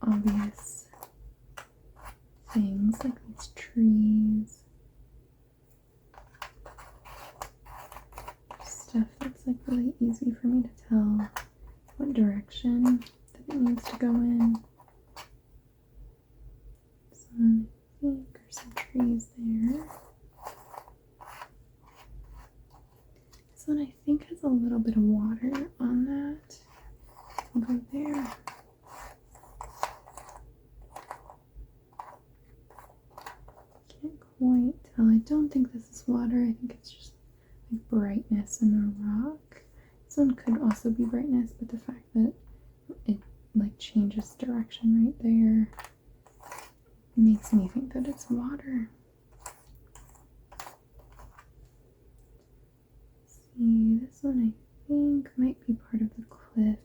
obvious things like these trees. Stuff that's like really easy for me to tell what direction that it needs to go in. Some, I think, or some trees there. This one I think has a little bit of water on that. We'll go there. Can't quite tell. I don't think this is water. I think it's just like brightness in the rock. This one could also be brightness, but the fact that it like changes direction right there makes me think that it's water. See, this one I think might be part of the cliff.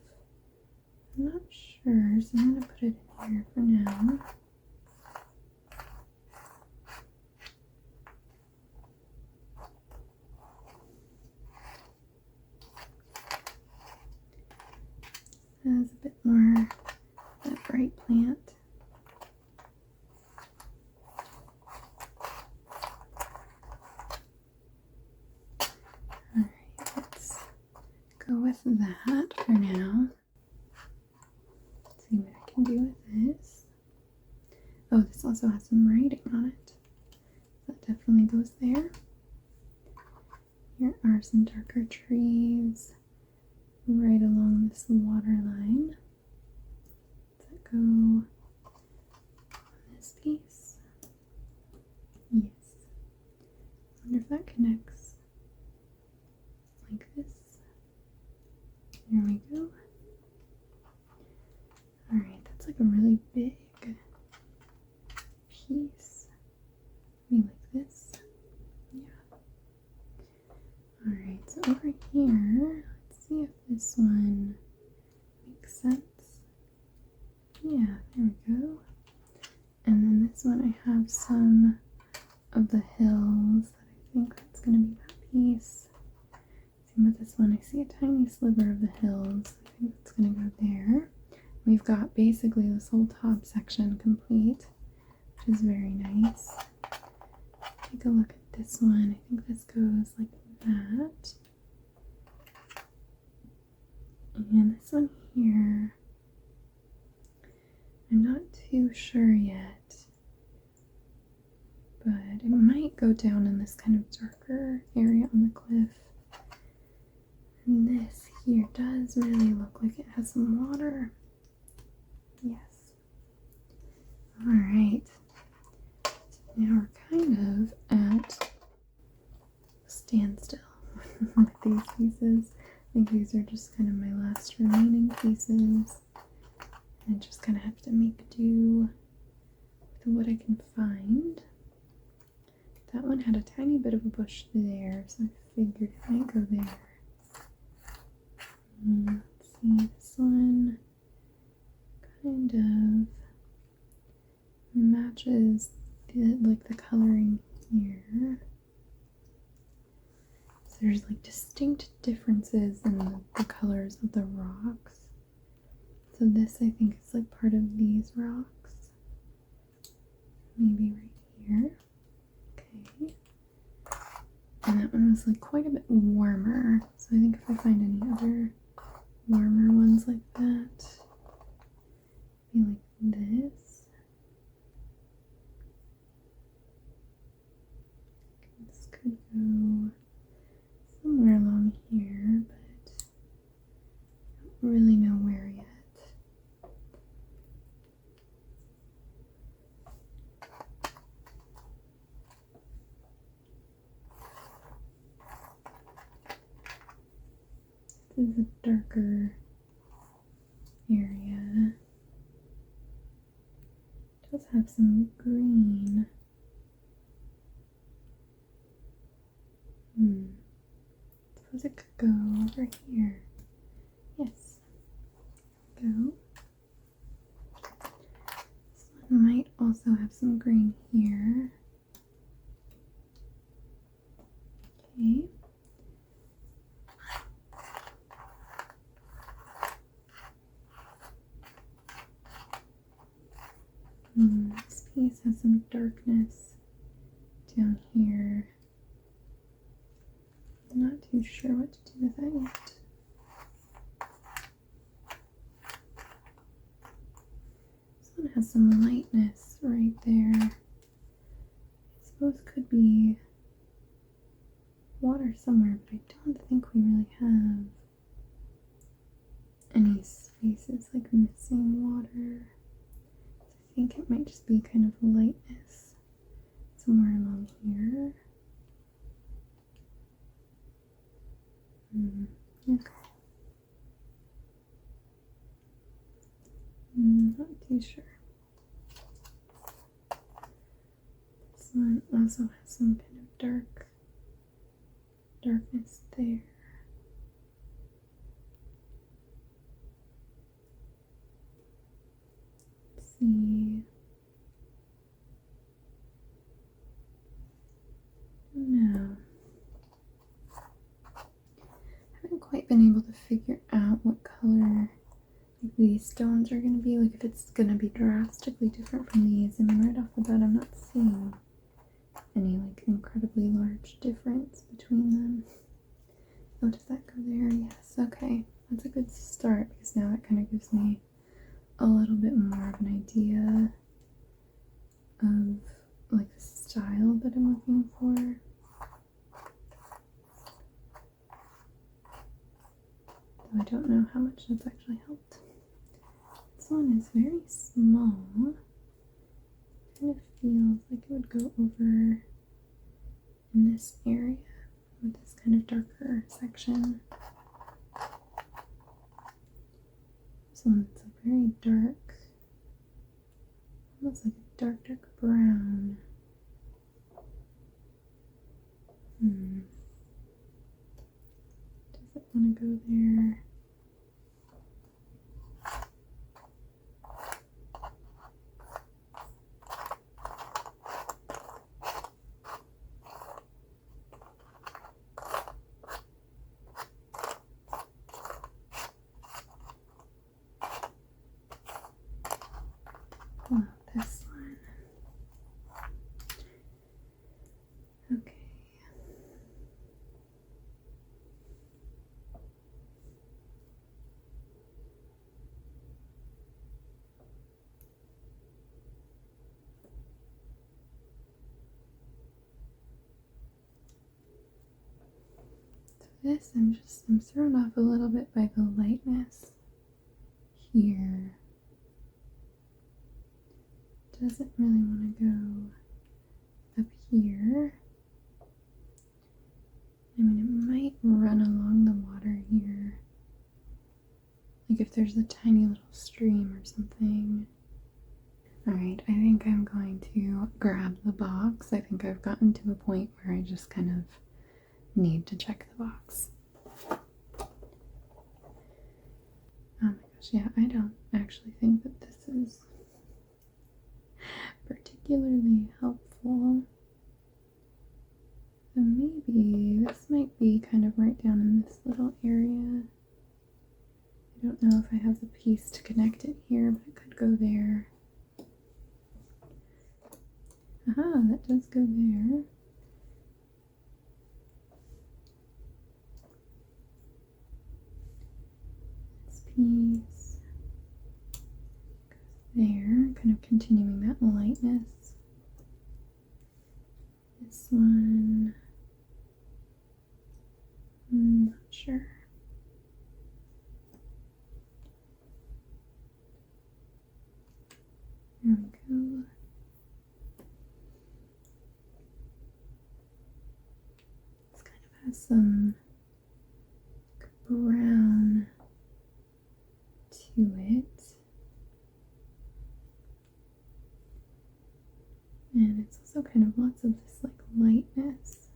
I'm not sure, so I'm going to put it in here for now. Has a bit more of that bright plant. Alright, let's go with that for now. Let's see what I can do with this. Oh, this also has some writing on it. That definitely goes there. Here are some darker trees right along this water line. Does that go on this piece? Yes. I wonder if that connects like this. There we go. Alright, that's like a really big this one makes sense. Yeah, there we go. And then this one I have some of the hills that I think that's going to be that piece. Same with this one, I see a tiny sliver of the hills. I think that's going to go there. We've got basically this whole top section complete, which is very nice. Take a look at this one. I think this goes like that. And this one here, I'm not too sure yet, but it might go down in this kind of darker area on the cliff. And this here does really look like it has some water. Yes. Alright. Now we're kind of at standstill with these pieces. I think these are just kind of my last remaining pieces. I just kind of have to make do with what I can find. That one had a tiny bit of a bush there, so I figured it might go there. Let's see, this one kind of matches the coloring here. So there's like distinct differences in the colors of the rocks. So this I think is like part of these rocks. Maybe right here. Okay. And that one was like quite a bit warmer. So I think if I find any other warmer ones like that, be like this. This could go somewhere along here, but I don't really know where yet. This is a darker area. It does have some green. Suppose it could go over here. Yes. Go. This one might also have some green here. Okay. This piece has some darkness down here. I'm not too sure what to do with that yet. This one has some lightness right there. I suppose could be water somewhere, but I don't think we really have any spaces like missing water. I think it might just be kind of lightness somewhere along here. Okay. Not too sure. This one also has some kind of darkness there. Let's see. No. I haven't quite been able to figure out what color these stones are going to be. Like if it's going to be drastically different from these. I mean, right off the bat, I'm not seeing any like incredibly large difference between them. Oh, does that go there? Yes. Okay. That's a good start because now that kind of gives me a little bit more of an idea of like the style that I'm looking for. Though I don't know how much that's actually helped. This one is very small. Kind of feels like it would go over in this area with this kind of darker section. This one's a very dark, almost like a dark brown. Does it want to go there? pull out this one. Okay. This, I'm thrown off a little bit by the lightness here. Doesn't really want to go up here. I mean, it might run along the water here. Like if there's a tiny little stream or something. Alright, I think I'm going to grab the box. I think I've gotten to a point where I just kind of need to check the box. Oh my gosh, yeah, I don't actually think that this is particularly helpful. So maybe this might be kind of right down in this little area. I don't know if I have the piece to connect it here, but it could go there. Aha, that does go there. This piece goes there, kind of continuing that lightness. This one, I'm not sure. There we go. This kind of has some brown to it. And it's also kind of lots of this like lightness.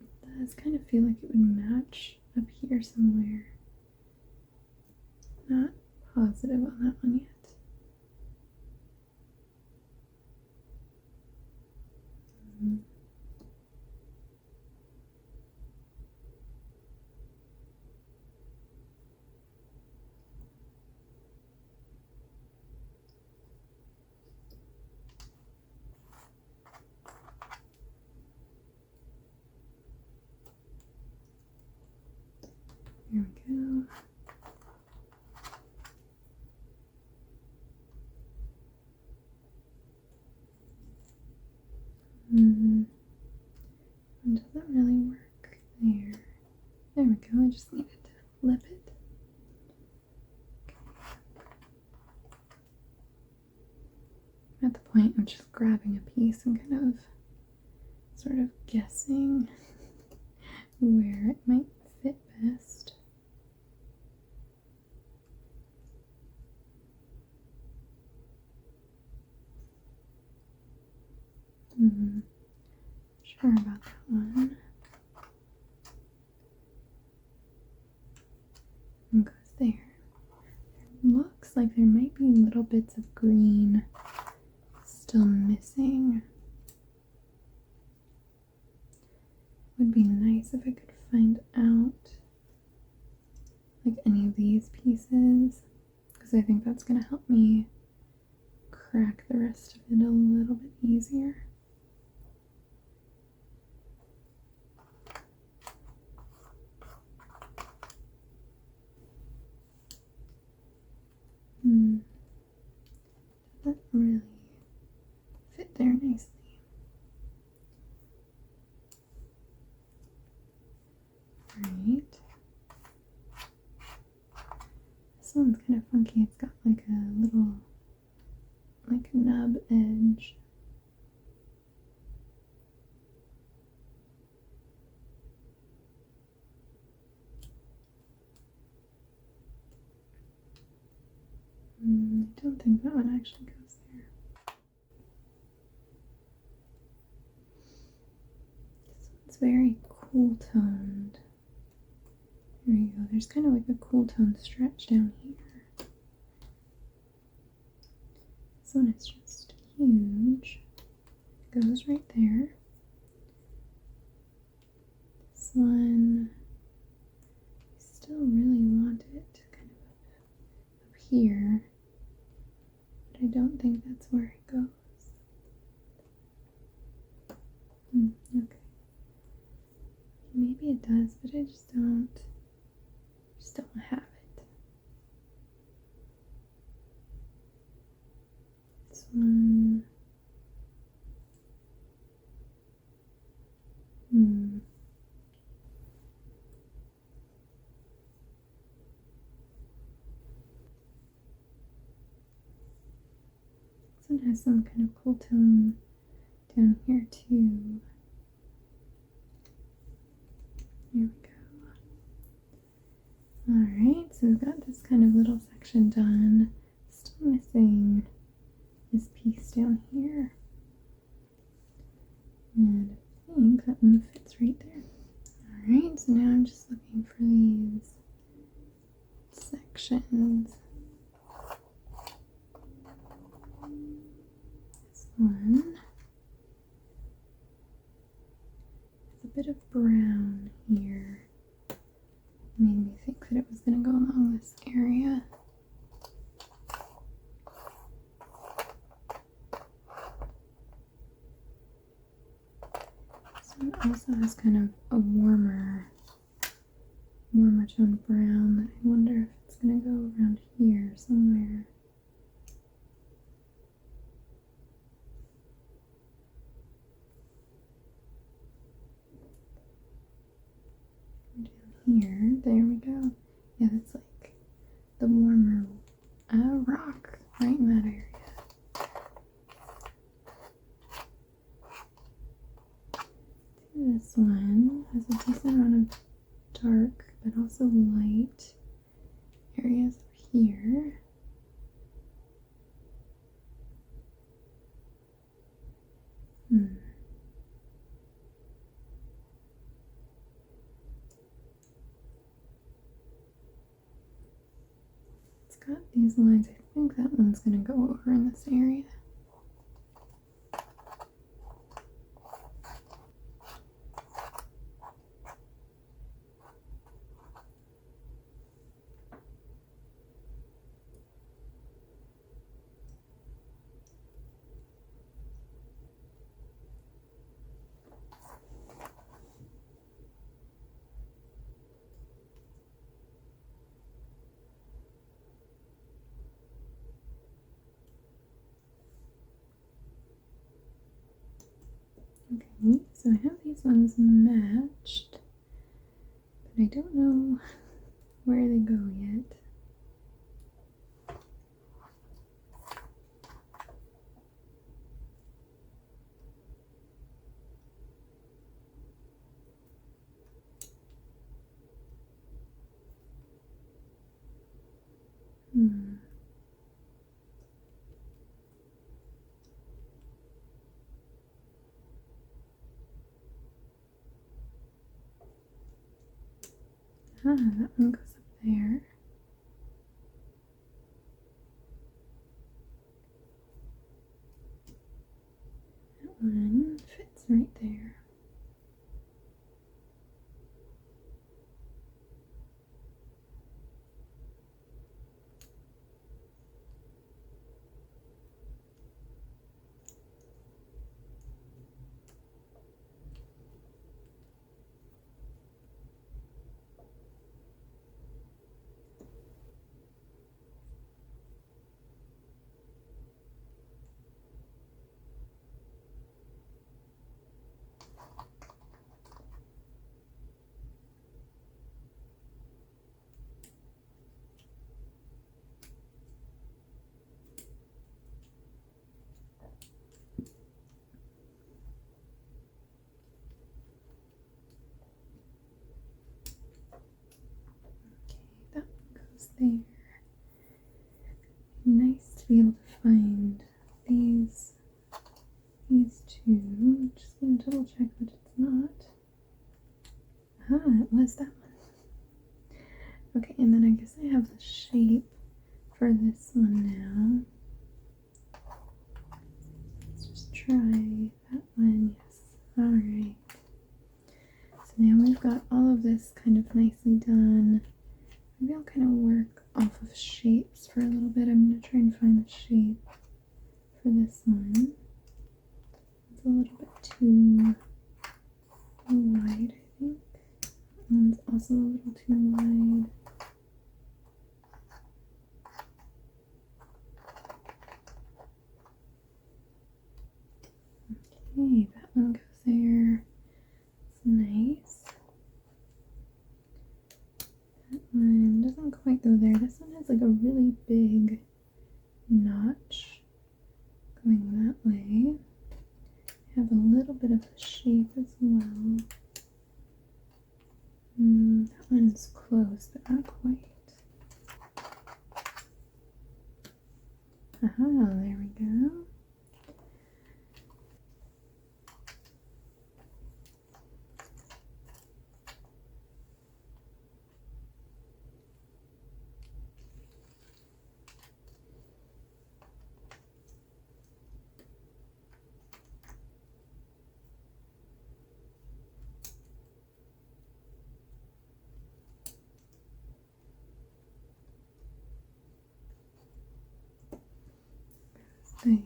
It does kind of feel like it would match up here somewhere. Not positive on that one yet. There we go. It doesn't really work there. There we go, I just needed to flip it. Okay. I'm at the point of just grabbing a piece and kind of sort of guessing where it might fit best. Sure about that one. And goes there. It looks like there might be little bits of green still missing. Would be nice if I could find out like any of these pieces, because I think that's going to help me crack the rest of it a little bit easier. Doesn't really fit there nicely. Alright. This one's kind of funky. It's got like a little, like nub edge. I don't think that one actually goes there. This one's very cool toned. There you go. There's kind of like a cool tone stretch down here. This one is just huge. It goes right there. This one is still really want it kind of up here, but I don't think that's where it goes. Okay. Maybe it does, but I just don't have it. This one. This one has some kind of cool tone down here too. Here we go. Alright, so we've got this kind of little section done. Still missing this piece down here. And I think that one fits right there. Alright, so now I'm just looking for these sections. This one has a bit of brown here. Made me think that it was going to go along this area. This one also has kind of a warmer tone brown that I wonder if it's going to go around here somewhere. Down here, there we go. Yeah, that's like the warmer rock right in that area. This one has a decent amount of dark but also light areas up here. It's got these lines. I think that one's going to go over in this area. Okay, so I have these ones matched, but I don't know where they go yet. That one goes up there. That one fits right there. There. Nice to be able to find these two. Just gonna double check that it's not. It was that one. Okay, and then I guess I have the shape for this one now. Let's just try that one. Yes. Alright. So now we've got all of this kind of nicely done. maybe I'll kind of work off of shapes for a little bit. I'm going to try and find the shape for this one. It's a little bit too wide, I think. That one's also a little too wide. Okay, that one goes there. It's nice. That one doesn't quite go there. This one has like a really big notch going that way. Have a little bit of a shape as well. That one's close, but not quite. Aha, there we go. There.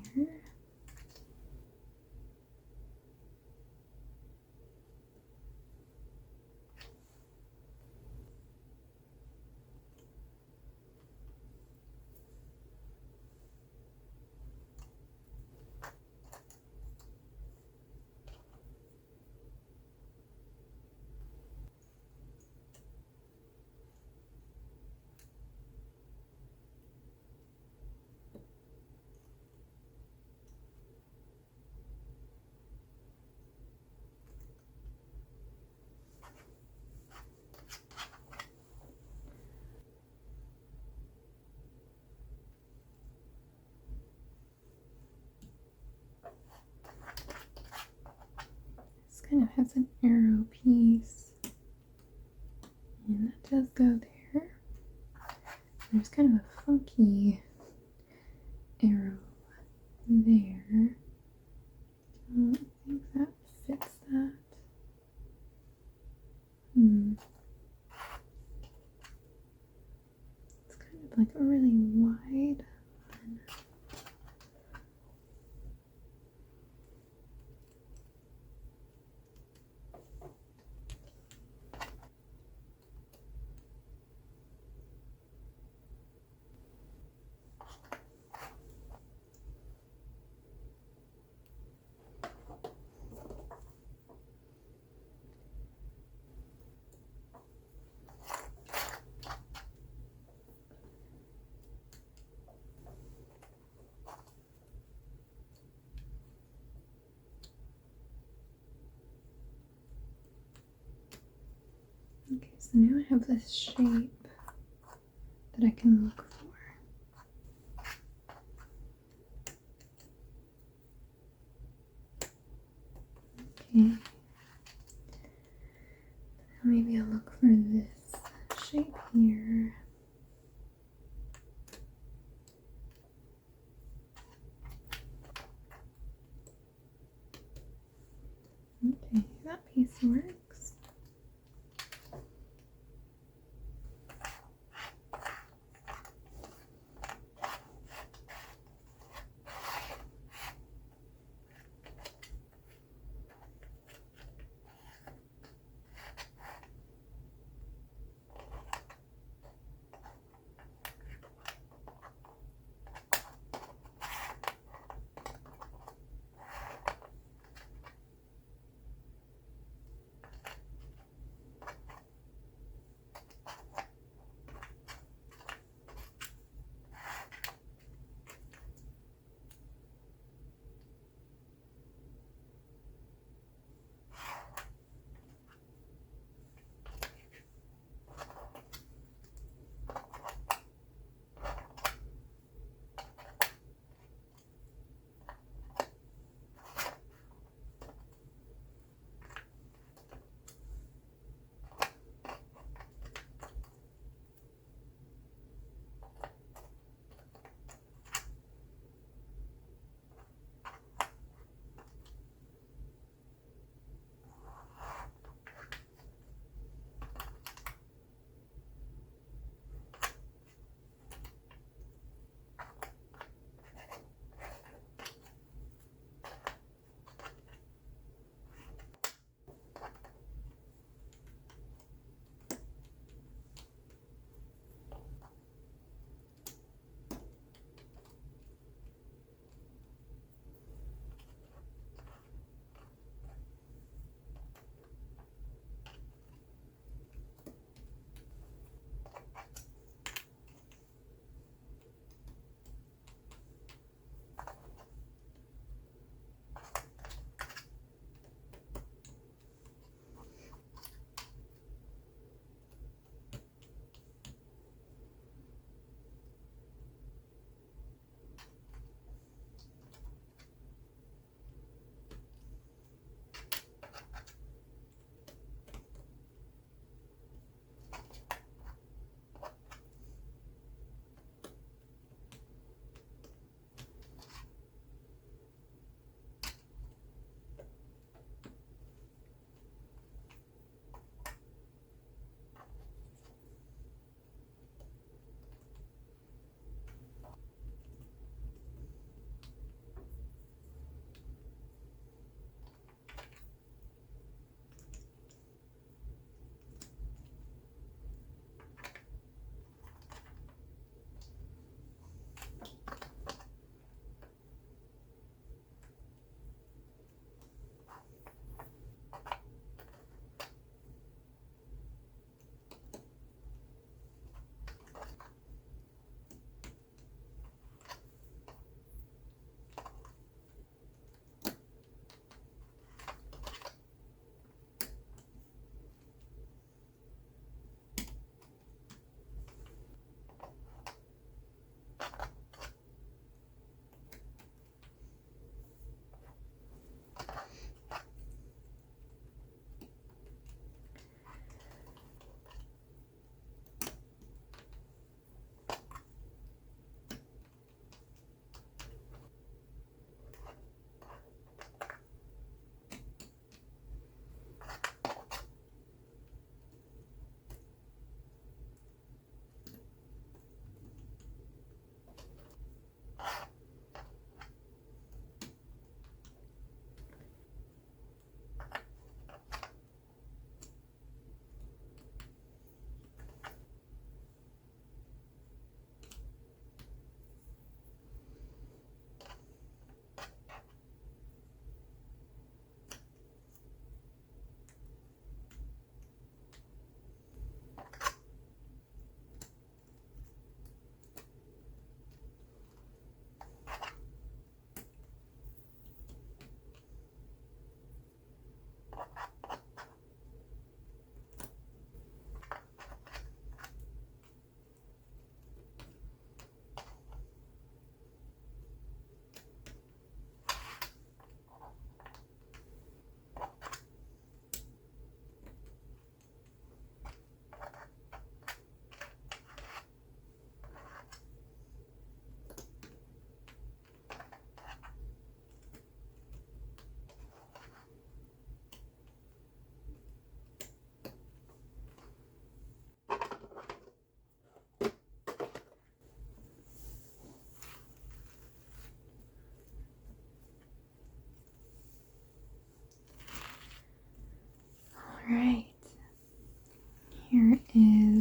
This kind of has an arrow piece, and that does go there. There's kind of a funky arrow there. I don't think that fits that. It's kind of like a really wide one. Okay, so now I have this shape that I can look for. Okay. Maybe I'll look for this shape here. Okay, that piece works.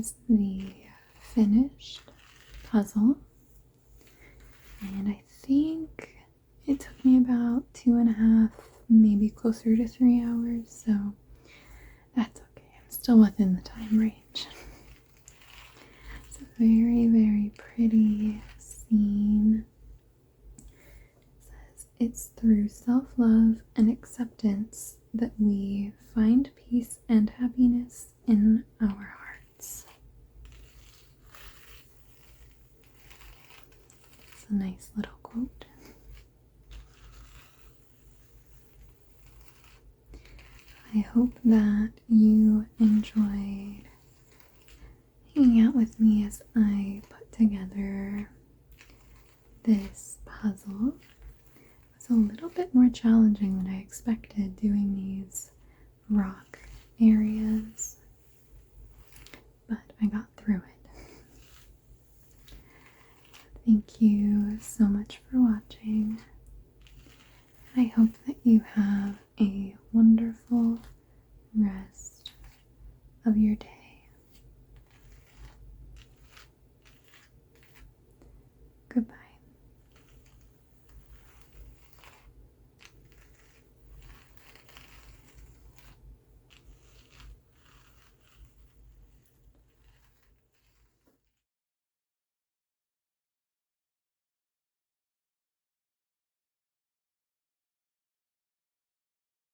is the finished puzzle, and I think it took me about 2.5, maybe closer to 3 hours, so that's okay. I'm still within the time range. It's a very, very pretty scene. It says, "It's through self-love and acceptance that we find peace and happiness in our hearts." It's a nice little quote. I hope that you enjoyed hanging out with me as I put together this puzzle. It's a little bit more challenging than I expected doing these rock areas, but I got through it. Thank you so much for watching. I hope that you have a wonderful rest of your day.